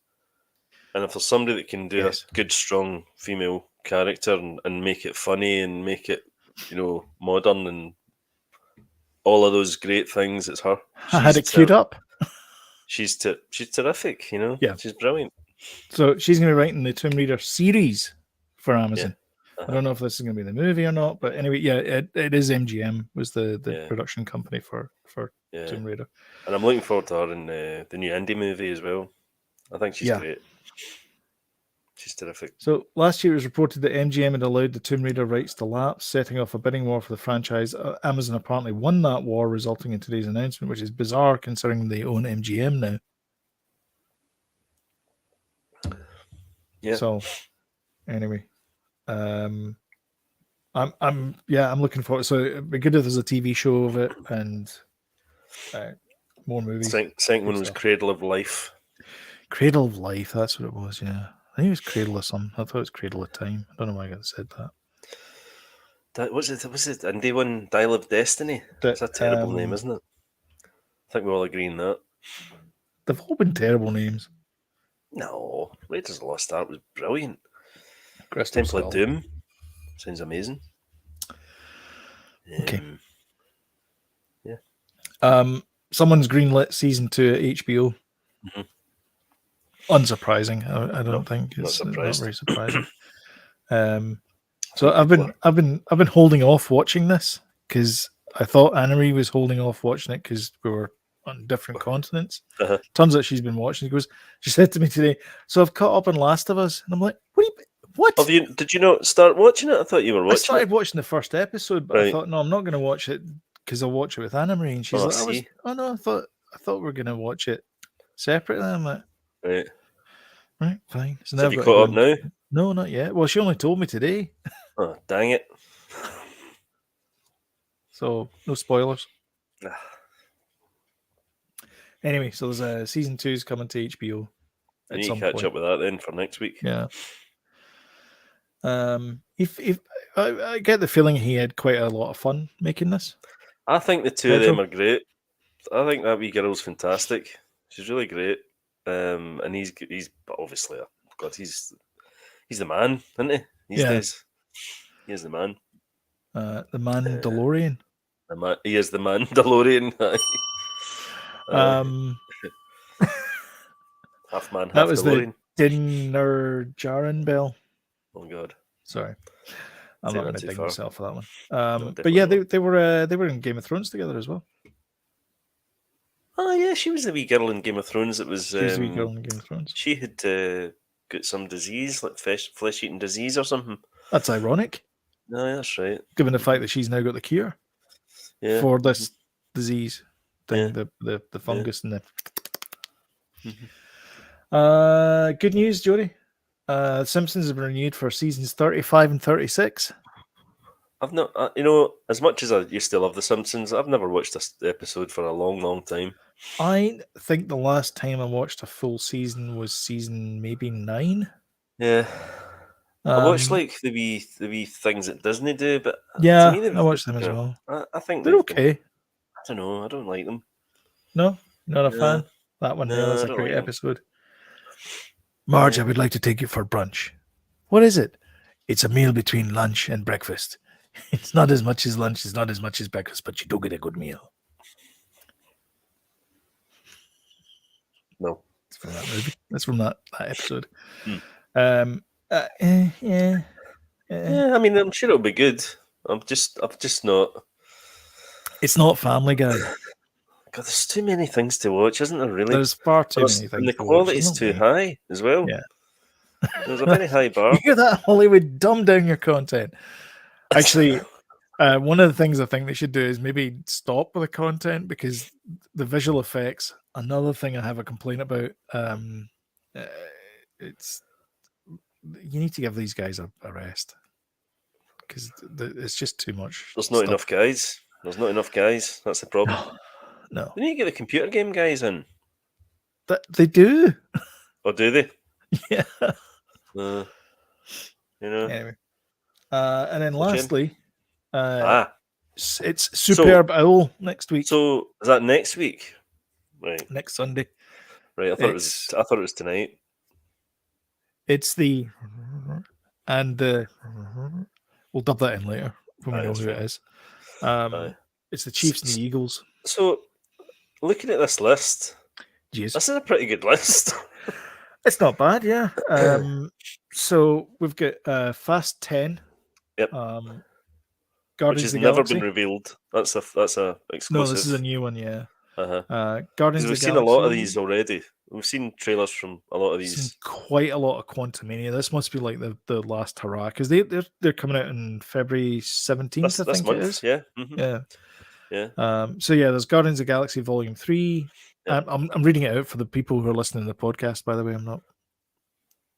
And if there's somebody that can do a good, strong female character and make it funny and make it, modern and all of those great things, it's her. I had it queued up. She's terrific, Yeah. She's brilliant. So she's going to be writing the Tomb Raider series for Amazon. Yeah. I don't know if this is going to be the movie or not, but anyway, yeah, it is MGM was the production company for Tomb Raider. And I'm looking forward to her in the new indie movie as well. I think she's great. She's terrific. So last year it was reported that MGM had allowed the Tomb Raider rights to lapse, setting off a bidding war for the franchise. Amazon apparently won that war, resulting in today's announcement, which is bizarre considering they own MGM now. Yeah. So anyway, I'm looking forward. So it'd be good if there's a TV show of it and more movies. Second one was Cradle of Life. Cradle of Life, that's what it was. Yeah, I think it was Cradle of something. I thought it was Cradle of Time. I don't know why I said that. Was it indie one, Dial of Destiny? That's a terrible name, isn't it? I think we all agree on that. They've all been terrible names. No, Raiders of the Lost Ark was brilliant. Crystal Temple Skull. of Doom sounds amazing. Okay. Yeah. Someone's greenlit season 2 at HBO. Unsurprising, I don't think it's not very surprising. So I've been holding off watching this because I thought Anne-Marie was holding off watching it because we were on different continents. Turns out she's been watching. She said to me today, "So I've caught up on Last of Us," and I'm like, "What? Did you not start watching it? I thought you were watching. I started watching the first episode, but I thought, no, I'm not going to watch it because I'll watch it with Anne-Marie, and she's like, I thought we were going to watch it separately. I'm like, right, fine. So have you caught up now? No, not yet. Well, she only told me today. Oh, dang it. So, no spoilers. Anyway, so there's a season 2 is coming to HBO. You need to catch up with that then for next week. Yeah. If I get the feeling he had quite a lot of fun making this. I think the two of them are great. I think that wee girl's fantastic. She's really great. And he's obviously he's the man, isn't he? These days. He is the man. The man DeLorean. He is the man DeLorean. Half man, half that was DeLorean. The Dinner Jaren Bell. Oh God. Sorry. I'm not going to dig myself for that one. No, but yeah, they were in Game of Thrones together as well. Oh yeah, she was the wee girl in Game of Thrones. It was. She was the wee girl in Game of Thrones. She had got some disease, like flesh-eating disease or something. That's ironic. No, that's right. Given the fact that she's now got the cure for this disease thing, the fungus and the. Good news, Jody. Simpsons have been renewed for seasons 35 and 36. I've not, as much as I used to love The Simpsons, I've never watched this episode for a long, long time. I think the last time I watched a full season was season maybe 9. Yeah. I watched Um, like the wee things that Disney do, but to yeah, me, I watched them as well. I think They're they've been. okay. I don't know. I don't like them. No, you're not a No, fan. That one there, no, that's I a don't great like 'em. episode. Marge, Yeah. I would like to take you for brunch. What is it? It's a meal between lunch and breakfast. It's not as much as lunch, it's not as much as breakfast, but you do get a good meal. No. It's from that movie. That's from that episode. Hmm. Yeah. Yeah, I mean, I'm sure it'll be good. I've just not. It's not Family Guy. God, there's too many things to watch, isn't there? Really, There's far too Plus, many and things the to watch. quality's There's too no way. high as well. Yeah. There's a very high You bar. hear that, Hollywood? Dumb down your content. Actually, one of the things I think they should do is maybe stop with the content, because the visual effects. Another thing I have a complaint about. It's you need to give these guys a rest, because it's just too much. There's not stuff. enough guys. There's not enough guys. That's the problem. No, They need to get the computer game guys in. they do. Or do they? Yeah. You know. Anyway, and then Jim? lastly, it's Superb Owl next week. So is that next week? Right. Next Sunday. Right. I thought it was tonight. It's the and the. We'll dub that in later when we know who it is. It's the Chiefs and the Eagles. So, looking at this list, Jeez. this is a pretty good list. It's not bad, yeah. So we've got Fast 10. Yep. Guardians Which has of the never Galaxy. been revealed. That's a exclusive. No, this is a new one, yeah. Uh-huh. Guardians of the We've seen Galaxy. a lot of these already. We've seen trailers from a lot of Seen these. quite a lot of Quantumania. This must be like the last hurrah, because they're coming out on February 17th, I This think month, it is. yeah. Mm-hmm. Yeah. So yeah, there's Guardians of the Galaxy Volume 3. Yeah. I'm reading it out for the people who are listening to the podcast, by the way. I'm not,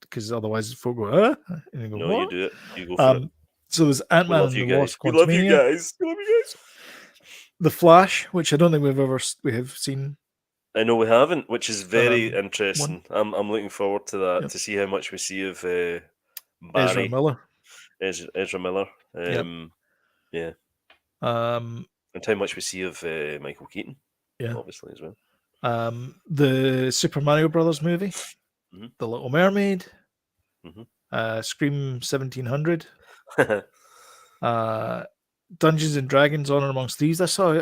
because otherwise folk go, and you go, No, what? you do it. You go for it. So there's We Ant-Man love and you the guys. Wasp We love you Quantumania. guys. We love you guys. The Flash, which I don't think we have seen. I know we haven't, which is very interesting. I'm looking forward to that, Yep. to see how much we see of Barry. Ezra Miller. Ezra Miller. Yeah. And how much we see of Michael Keaton. Yeah. Obviously as well. The Super Mario Brothers movie. Mm-hmm. The Little Mermaid. Mm-hmm. Scream 1700. Dungeons and Dragons: Honor Amongst Thieves. I saw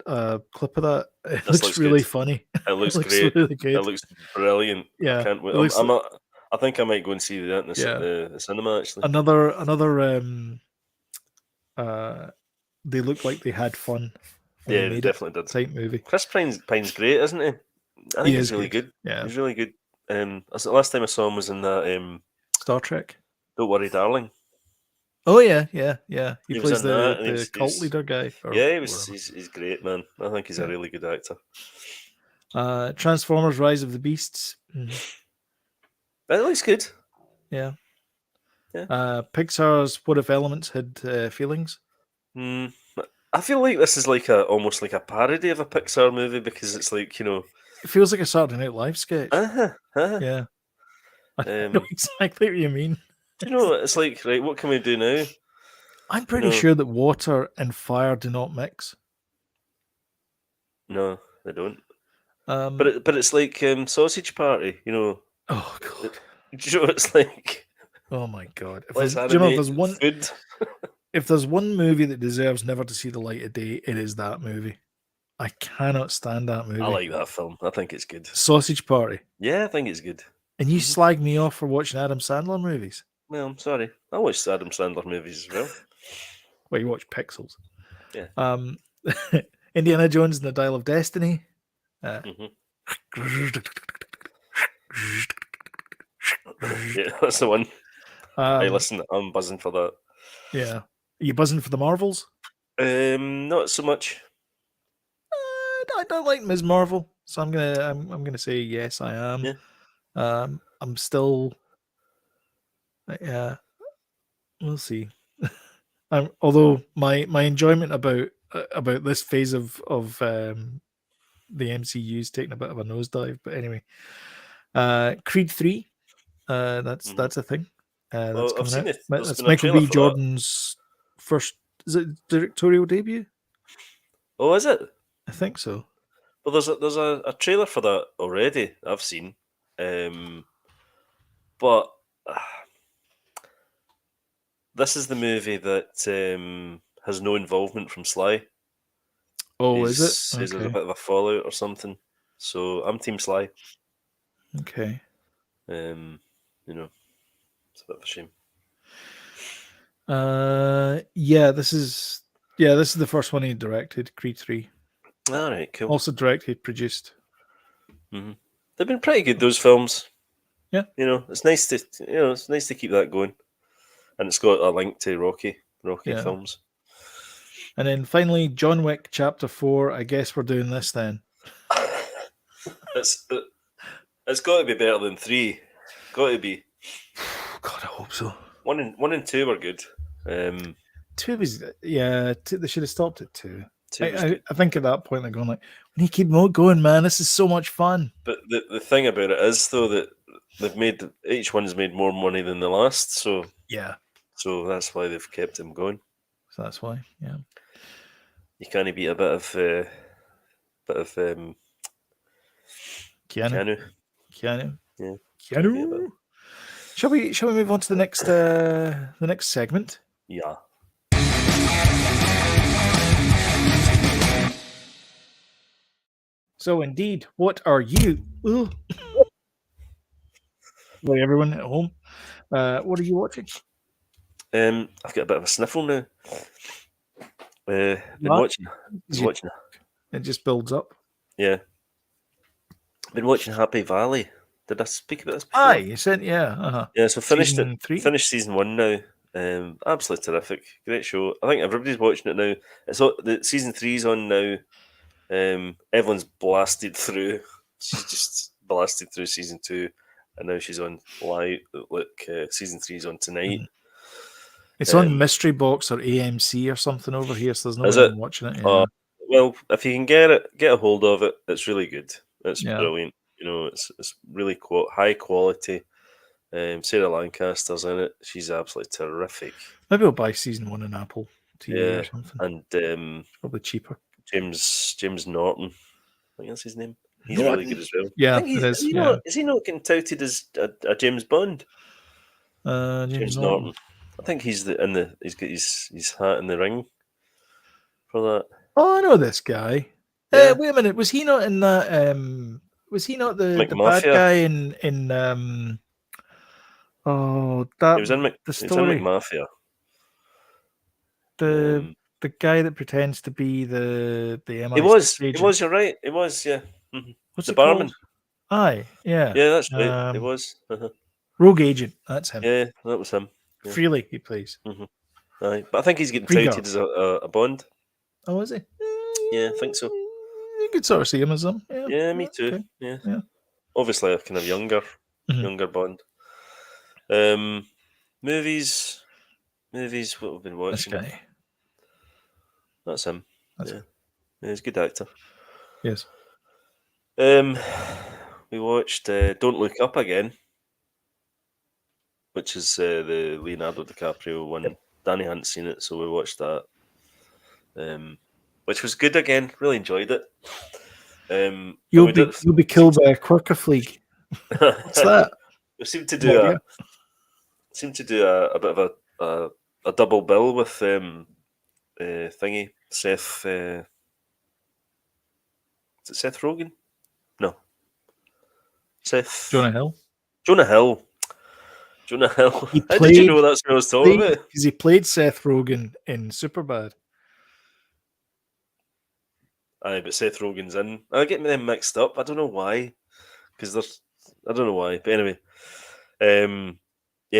a clip of that. It looks really good. funny. It looks great. really good. It looks brilliant. Yeah. I can't wait. Looks I think I might go and see that in the cinema, actually. Another they look like they had fun. Yeah, they definitely did. Type movie. Chris Pine's great, isn't he? I think he's really good. Yeah, he's really good. The last time I saw him was in that Star Trek. Don't Worry, Darling. Oh yeah. He was plays in that, and the cult leader guy. He's great, man. I think he's a really good actor. Transformers: Rise of the Beasts. That looks good. Yeah. Yeah. Pixar's What If Elements Had Feelings. I feel like this is like almost like a parody of a Pixar movie, because it's like, it feels like a Saturday Night Live sketch. Yeah. I know exactly what you mean. It's like, right, what can we do now? I'm pretty sure that water and fire do not mix. No, they don't. But it's like Sausage Party, Oh god. It's like, oh my god. If there's one movie that deserves never to see the light of day, it is that movie. I cannot stand that movie. I like that film. I think it's good. Sausage Party. Yeah, I think it's good. And you slag me off for watching Adam Sandler movies. Well, I'm sorry. I watch Adam Sandler movies as well. Well, you watch Pixels. Yeah. Indiana Jones and the Dial of Destiny. Yeah, that's the one. Hey, listen, I'm buzzing for that. Yeah. Are you buzzing for the Marvels? Not so much. I don't like Ms. Marvel, so I'm gonna say yes, I am. Yeah. I'm still Yeah, we'll see. Although my enjoyment about this phase of the MCU is taking a bit of a nosedive. But anyway, Creed 3, that's a thing. That's Well, I've coming seen out. it. There's That's been a Michael trailer B. for that. Jordan's first, is it directorial debut? Oh, is it? I think so. Well, there's a trailer for that already. I've seen, but this is the movie that has no involvement from Sly. Oh, He is it? says there's a Okay. bit of a fallout or something. So I'm Team Sly. Okay. You know, it's a bit of a shame. This is the first one he directed, Creed 3. All right, cool. Also directed, produced. Hmm. They've been pretty good, those films. Yeah. It's nice to keep that going, and it's got a link to Rocky Yeah. films. And then finally, John Wick Chapter 4. I guess we're doing this then. It's got to be better than 3. Got to be. God, I hope so. 1 and 2 were good. 2 was, they should have stopped at 2. 2 was good. I think at that point they're going like, we need to keep going, man. This is so much fun. But the thing about it is, though, that each one's made more money than the last, so Yeah. so that's why they've kept him going. So that's why, yeah. You can't beat a bit of Keanu. Yeah. Keanu. Shall we move on to the next segment? Yeah. So indeed, what are you? Sorry, everyone at home. What are you watching? I've got a bit of a sniffle now. Been What? watching. It just builds up. Yeah. Been watching Happy Valley. Did I speak about this before? Aye, you said yeah. Yeah, so finished Season it. 3? Finished season 1 now. Absolutely terrific. Great show. I think everybody's watching it now. The season 3's on now. Evelyn's blasted through. She's just blasted through season 2, and now she's on live. Look, season 3's on tonight. It's on Mystery Box or AMC or something over here, so there's no Is way it? I'm watching it. Yeah. Well, if you can get a hold of it, it's really good. It's Yeah. brilliant. It's really high quality. Sarah Lancaster's in it. She's absolutely terrific. Maybe I'll buy season 1 on Apple TV or something. And It's probably cheaper. James Norton, I think that's his name. He's really good as well. Yeah, I think it is. Is he not getting touted as a James Bond? James Norton. I think he's he's got his hat in the ring for that. Oh, I know this guy. Yeah. Wait a minute. Was he not in that? Was he not the bad McMafia. guy in? Oh, that He was in the story. He was in McMafia. The guy that pretends to be the MI6 He was. agent. He was. You're right. He was. Yeah. Mm-hmm. What's the it called? barman? Aye, yeah. Yeah, that's right. He was. Rogue Agent. That's him. Yeah, that was him. Yeah. Freely he plays. Mm-hmm. Aye, but I think he's getting Krieger. touted as a Bond. Oh, is he? Yeah, I think so. You could sort of see him as him. Yeah, me too. Okay. Yeah. Obviously, a kind of younger Bond. Movies. What we've been watching. This guy. That's him. That's him. Yeah, he's a good actor. Yes. We watched Don't Look Up again, which is the Leonardo DiCaprio one. Yep. Danny hadn't seen it, so we watched that. Which was good again. Really enjoyed it. You'll be killed by a quirker fleak. What's that? We seem to do a bit of a double bill with thingy Seth. Is it Seth Rogen? No. Seth. Jonah Hill. How did you know that's what I was talking about? Because he played Seth Rogen in Superbad. Aye, but Seth Rogen's in. I get them mixed up. I don't know why. I don't know why. But anyway.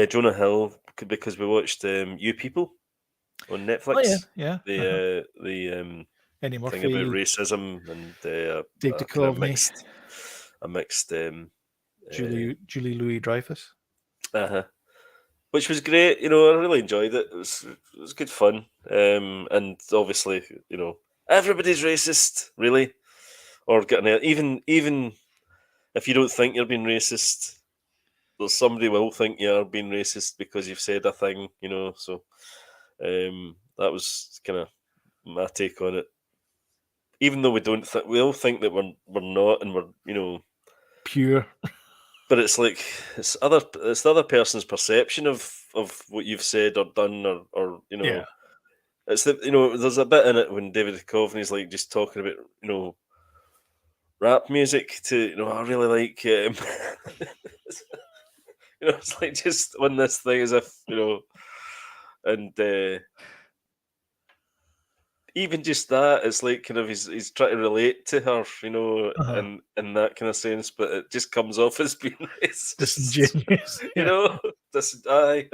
Jonah Hill, because we watched You People on Netflix. Oh, yeah. The Eddie Murphy, thing about racism and Dave Duchovny, a mixed Julie Louis-Dreyfus. Uh-huh. which was great. You know, I really enjoyed it. It was good fun. And obviously, you know, everybody's racist, really, or getting it. Even if you don't think you're being racist, there's somebody will think you're being racist because you've said a thing. You know, so that was kind of my take on it. Even though we don't, we all think that we're not, and we're, you know, Pure. but it's like it's the other person's perception of what you've said or done, or you know, Yeah. it's the, you know, there's a bit in it when David Duchovny's like just talking about, you know, rap music to, you know, I really like you know, it's like just on this thing as if, you know, and even just that, it's like kind of he's trying to relate to her, you know, Uh-huh. and in that kind of sense, but it just comes off as being racist. Disingenuous. You know, this aye,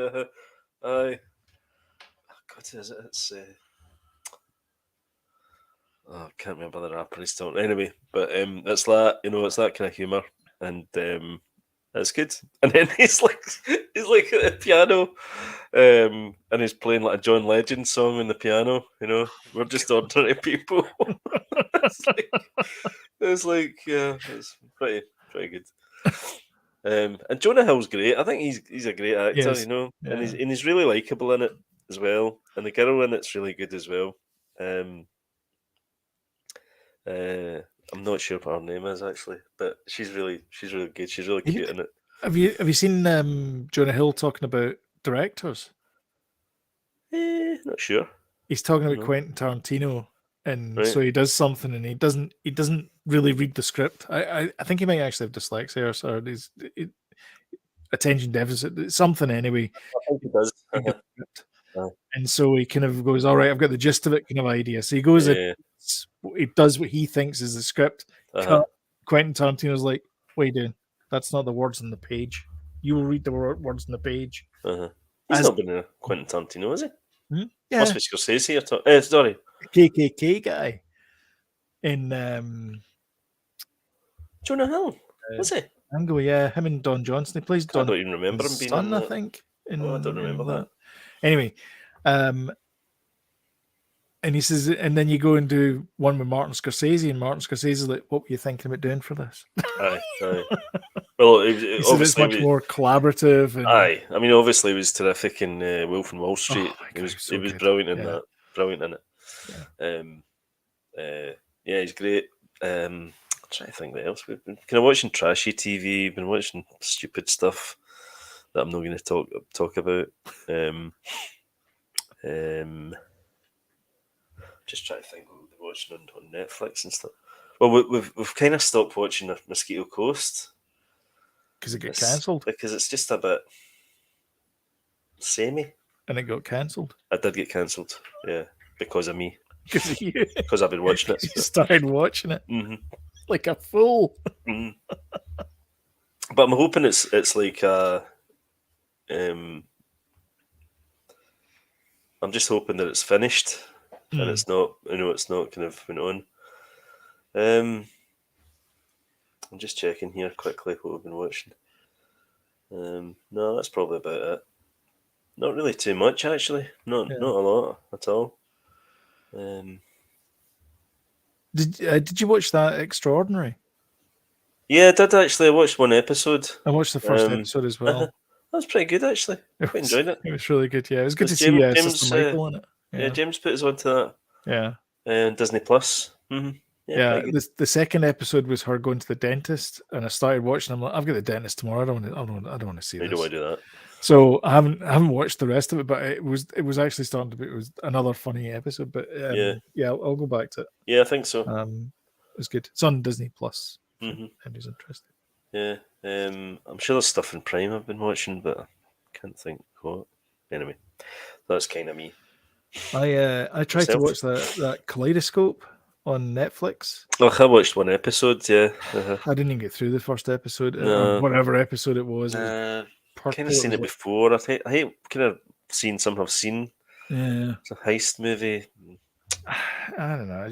aye. God, is it? It's oh, I can't remember the rapper he's talking. Anyway, but it's that, you know, it's that kind of humour, and it's good. And then he's like at the piano, and he's playing like a John Legend song on the piano. You know, we're just ordinary people. it's like yeah, it's pretty good. And Jonah Hill's great. I think he's a great actor, Yes. you know, and Yeah. he's really likable in it as well. And the girl in it's really good as well. I'm not sure what her name is actually, but she's really good. She's really cute in it. Have you seen Jonah Hill talking about directors? Not sure. He's talking about No. Quentin Tarantino, and Right. so he does something, and he doesn't really read the script. I think he might actually have dyslexia or his attention deficit, something anyway. I think he does. Read the script. Uh, And so he kind of goes, all right, I've got the gist of it, kind of idea. So he goes, yeah. he does what he thinks is the script. Uh-huh. Quentin Tarantino's like, what are you doing? That's not the words on the page. You will read the words on the page. Uh-huh. He's not been a Quentin Tarantino, is he? Yeah. Must be Scorsese or sorry. KKK guy. In Jonah Hill. Was he? Angle, yeah, him and Don Johnson. He plays I Don don't even remember him being in son, I that. think. I don't remember that. Anyway, and he says, and then you go and do one with Martin Scorsese, and Martin Scorsese's like, "What were you thinking about doing for this?" Aye. Well, He said it's much more collaborative. And, aye, I mean, obviously, he was terrific in Wolf and Wall Street. God, he was brilliant in that. Brilliant in it. Yeah, he's great. I'm trying to think what else we've been kind of watching trashy TV. Been watching stupid stuff that I'm not going to talk about. Just trying to think what we've been watching on Netflix and stuff. Well, we've kind of stopped watching Mosquito Coast because it got cancelled. Because it's just a bit samey. And it got cancelled. It did get cancelled, yeah, because of me. Because of you. Because I've been watching it. You started watching it like a fool. Mm-hmm. But I'm hoping it's like I'm just hoping that it's finished and it's not, it's not kind of went on. I'm just checking here quickly what we've been watching. No, that's probably about it. Not really too much, actually. Not a lot at all. Did you watch that Extraordinary? Yeah, I did actually. I watched one episode. I watched the first episode as well. That was pretty good, actually. I quite enjoyed it. It was really good. Yeah, it was good to James, see Sister Michael in it. Yeah, James put us onto that. Yeah. Disney Plus. Mm-hmm. Yeah, the second episode was her going to the dentist, and I started watching. I'm like, I've got the dentist tomorrow. I don't want to see this. Why do I do that? So I haven't watched the rest of it, but it was actually starting to be. It was another funny episode, but yeah, I'll go back to it. Yeah, I think so. It was good. It's on Disney Plus. Mm-hmm. If who's interested. Yeah, I'm sure there's stuff in Prime I've been watching, but I can't think what. Anyway, that's kind of me. I tried to watch that Kaleidoscope on Netflix. Oh, I watched one episode. Yeah, I didn't even get through the first episode. No. Whatever episode it was. Kind of seen it before. I hate kind of seeing something I've seen. Yeah, it's a heist movie. I don't know. I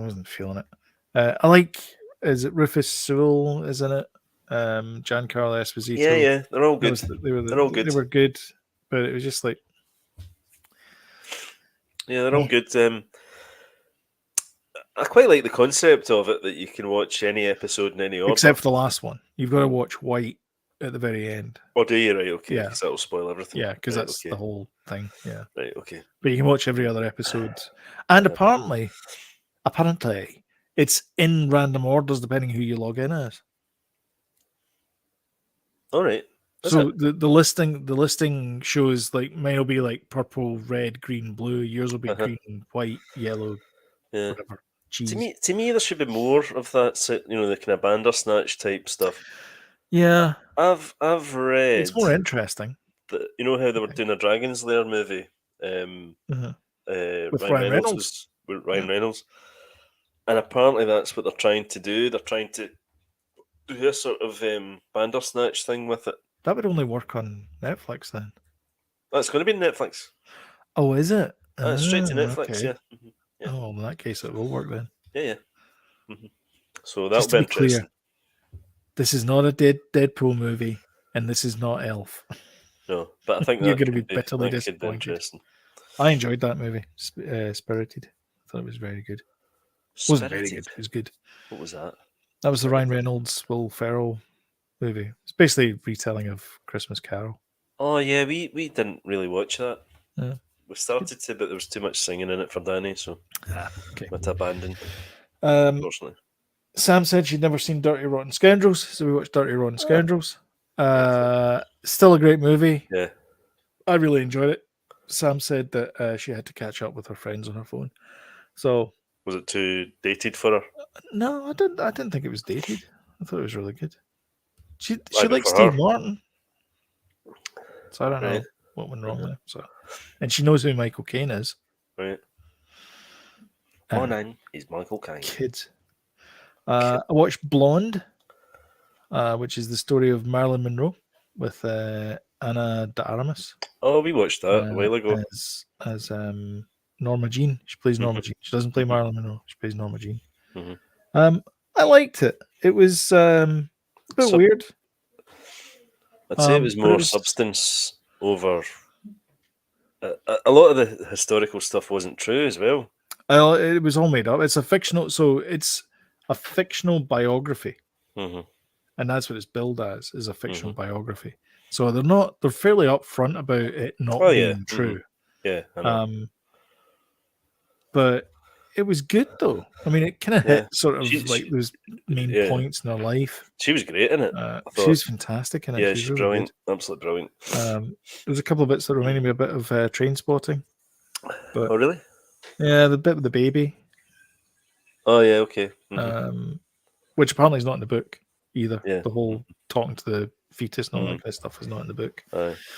wasn't feeling it. I like. Is it Rufus Sewell is in it? Giancarlo Esposito. Yeah, they're all good. They're all good. They were good. but it was just like, Yeah, they're all good. I quite like the concept of it that you can watch any episode in any order. except for the last one. You've got to watch White at the very end. Oh, do you? Right, okay. Yeah. Because that'll spoil everything. Yeah, because Right, that's okay. the whole thing. Yeah. Right, okay. But you can watch every other episode. And apparently, it's in random orders depending who you log in as. All right. Is So it? the listing shows like mine will be like purple, red, green, blue. Yours will be green, white, yellow, Yeah. whatever. Cheese. To me, there should be more of that. The kind of Bandersnatch type stuff. Yeah, I've read. it's more interesting. That, you know how they were doing a Dragon's Lair movie. With Ryan Reynolds. With Ryan Reynolds. And apparently that's what they're trying to do. They're trying to do a sort of Bandersnatch thing with it. That would only work on Netflix then. That's going to be Netflix. Oh, is it? Straight to Netflix, okay. yeah. Mm-hmm. Yeah. Oh, in that case, it will work then. Yeah. Mm-hmm. So that'll Just to be be clear, interesting. this is not a Deadpool movie, and this is not Elf. No, but I think You're that going to be could bitterly that could be disappointed. interesting. I enjoyed that movie, Spirited. I thought it was very good. It wasn't very good. It was good. What was that? That was the Ryan Reynolds, Will Ferrell movie. It's basically a retelling of Christmas Carol. Oh yeah, we didn't really watch that. Yeah. We started to, but there was too much singing in it for Danny, so okay. we had to abandon. Unfortunately. Sam said she'd never seen Dirty Rotten Scoundrels, so we watched Dirty Rotten Scoundrels. Still a great movie. Yeah. I really enjoyed it. Sam said that she had to catch up with her friends on her phone. So was it too dated for her? No, I didn't think it was dated. I thought it was really good. She Maybe likes for Steve her. Martin. So I don't know what went wrong there. So, and she knows who Michael Caine is. Right. My name is Michael Caine. Kids. I watched Blonde, which is the story of Marilyn Monroe with Anna de Armas. Oh, we watched that a while ago. As Norma Jean. She plays Norma Jean. She doesn't play Marilyn Monroe. She plays Norma Jean. I liked it. It was a bit weird. I'd say it was more substance over. A lot of the historical stuff wasn't true as well. It was all made up. It's a fictional, so it's a fictional biography, and that's what it's billed as, is a fictional biography. So they're fairly upfront about it not being true. Yeah, I know. But it was good though. I mean, it kind of hit sort of like those main points in her life. She was great in it. She was fantastic in it. Yeah, she's really brilliant. Good. Absolutely brilliant. There was a couple of bits that reminded me a bit of Trainspotting. But, oh, really? Yeah, the bit with the baby. Oh, yeah, okay. Which apparently is not in the book either. Yeah. The whole talking to the fetus and all that kind of stuff is not in the book.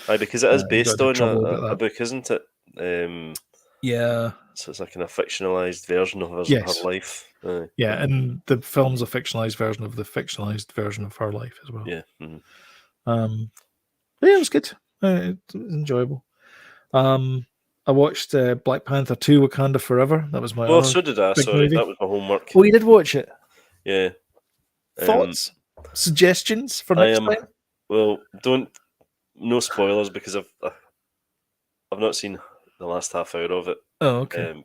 Aye, because it is based on a book, isn't it? Yeah. So it's like a fictionalized version of her life. Yeah, and the film's a fictionalized version of the fictionalized version of her life as well. Yeah. But yeah, it was good. It was enjoyable. I watched Black Panther 2 Wakanda Forever. That was my so did I. Sorry, movie. That was my homework. Oh, you did watch it? Yeah. Thoughts? Suggestions for next time? Well, no spoilers because I've not seen the last half hour of it. Oh, okay.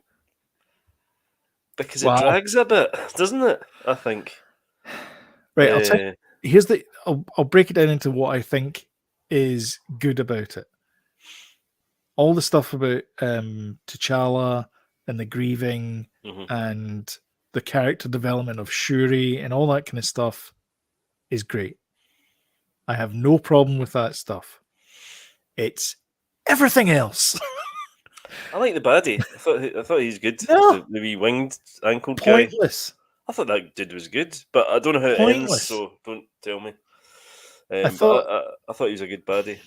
Because it drags a bit, doesn't it? I think. Right, I'll tell you. I'll break it down into what I think is good about it. All the stuff about T'Challa and the grieving and the character development of Shuri and all that kind of stuff is great. I have no problem with that stuff. It's everything else. I like the baddie. I thought he's good. No. The wee winged ankle guy. Pointless. I thought that dude was good, but I don't know how it ends, so don't tell me. I thought he was a good baddie.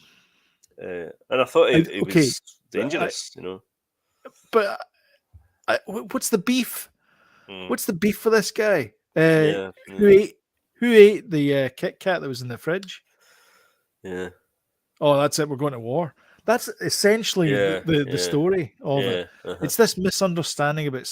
And I thought he was dangerous, But what's the beef? What's the beef for this guy? Who ate the Kit Kat that was in the fridge? Yeah. Oh, that's it. We're going to war. That's essentially the story of it. It's this misunderstanding about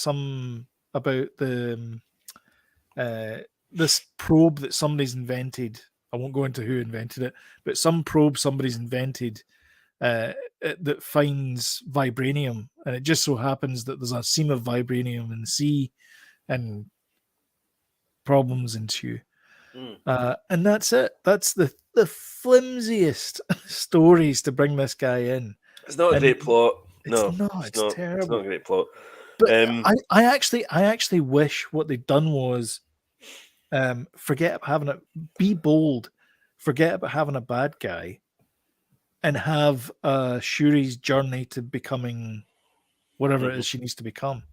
this probe that somebody's invented. I won't go into who invented it, but some probe somebody's invented that finds vibranium, and it just so happens that there's a seam of vibranium in the sea, and problems ensue. And that's it. That's the flimsiest stories to bring this guy in. It's not a And great plot. It's No, not. It's terrible. It's not a great plot. But I actually wish what they'd done was forget about having it. Be bold. Forget about having a bad guy, and have Shuri's journey to becoming whatever it is she needs to become.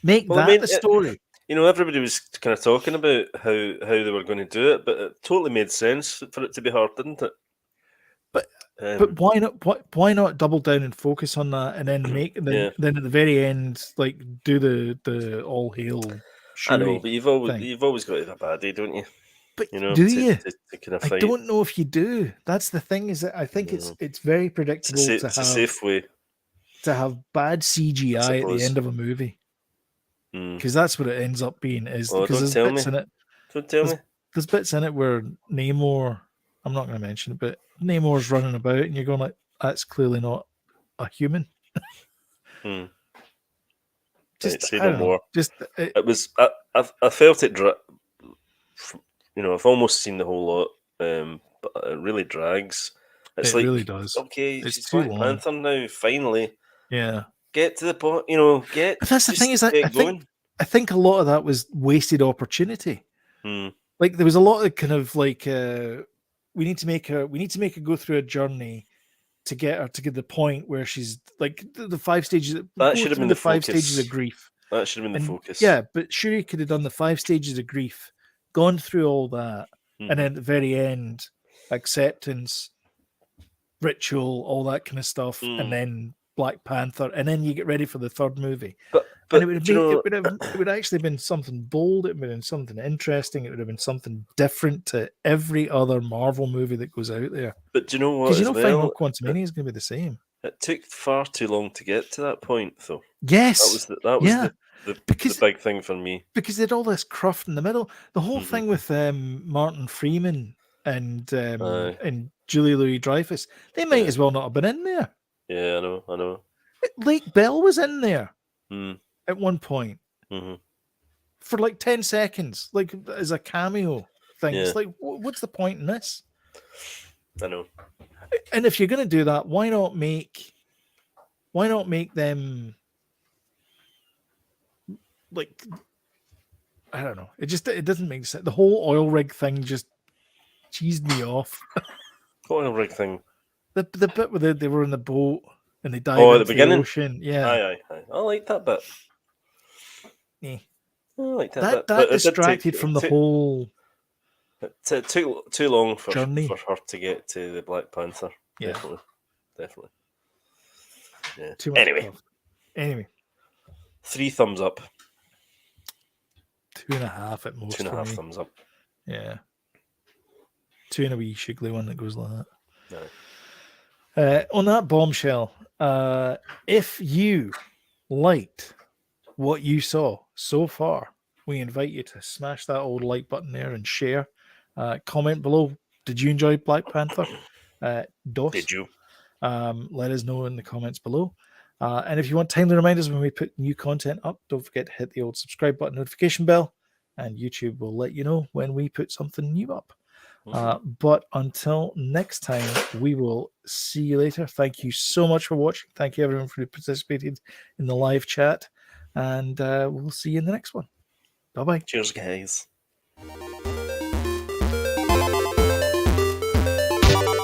Make the story. Everybody was kind of talking about how they were going to do it, but it totally made sense for it to be hard, didn't it? But why not? Why not double down and focus on that, and then then at the very end, like do the all hail Shuri. I know, but you've always got to have a baddie, don't you? But do you? To kind of fight. I don't know if you do. That's the thing. Is that I think it's very predictable it's a safe way to have bad CGI at the end of a movie, because that's what it ends up being. Is because there's bits in it. Don't tell me. There's bits in it where Namor. I'm not going to mention it, but Namor's running about, and you're going like, that's clearly not a human. Just say no more. It was. I felt it. I've almost seen the whole lot, but it really drags. It really does. Okay, it's too long. Panther now. Finally, yeah. Get to the point. But that's the thing is, I think a lot of that was wasted opportunity. Like there was a lot of kind of like we need to make her go through a journey to get her to get the point where she's like the 5 stages. That should have been the 5 stages of grief. That should have been the focus. Yeah, but Shuri could have done the 5 stages of grief, gone through all that, and then at the very end, acceptance, ritual, all that kind of stuff, and then Black Panther, and then you get ready for the 3rd movie. But it would actually been something bold. It would have been something interesting. It would have been something different to every other Marvel movie that goes out there. But do you know what? Because Final Quantumania is going to be the same. It took far too long to get to that point, though. Yes, that was the big thing for me. Because they had all this cruft in the middle. The whole thing with Martin Freeman and Julia Louis-Dreyfus, they might as well not have been in there. Yeah, I know. Lake Bell was in there at one point for like 10 seconds, like as a cameo thing. Yeah. It's like, what's the point in this? I know. And if you're going to do that, why not make them like, I don't know. It doesn't make sense. The whole oil rig thing just cheesed me off. Oil rig thing. The bit where they were in the boat and they dive into the beginning? The ocean. Yeah. Aye. I like that bit. Yeah. I like that bit. That distracted from the whole... It took too long for her to get to the Black Panther. Yeah. Definitely. Yeah. Too much anyway. 3 thumbs up. 2.5 at most. 2.5 thumbs up. Yeah. 2 and a wee shiggly one that goes like that. No. On that bombshell, if you liked what you saw so far, we invite you to smash that old like button there and share. Comment below. Did you enjoy Black Panther? Did you? Let us know in the comments below. And if you want timely reminders when we put new content up, don't forget to hit the old subscribe button, notification bell, and YouTube will let you know when we put something new up. But until next time, we will see you later. Thank you so much for watching. Thank you everyone for participating in the live chat, and we'll see you in the next one. Bye-bye. Cheers, guys.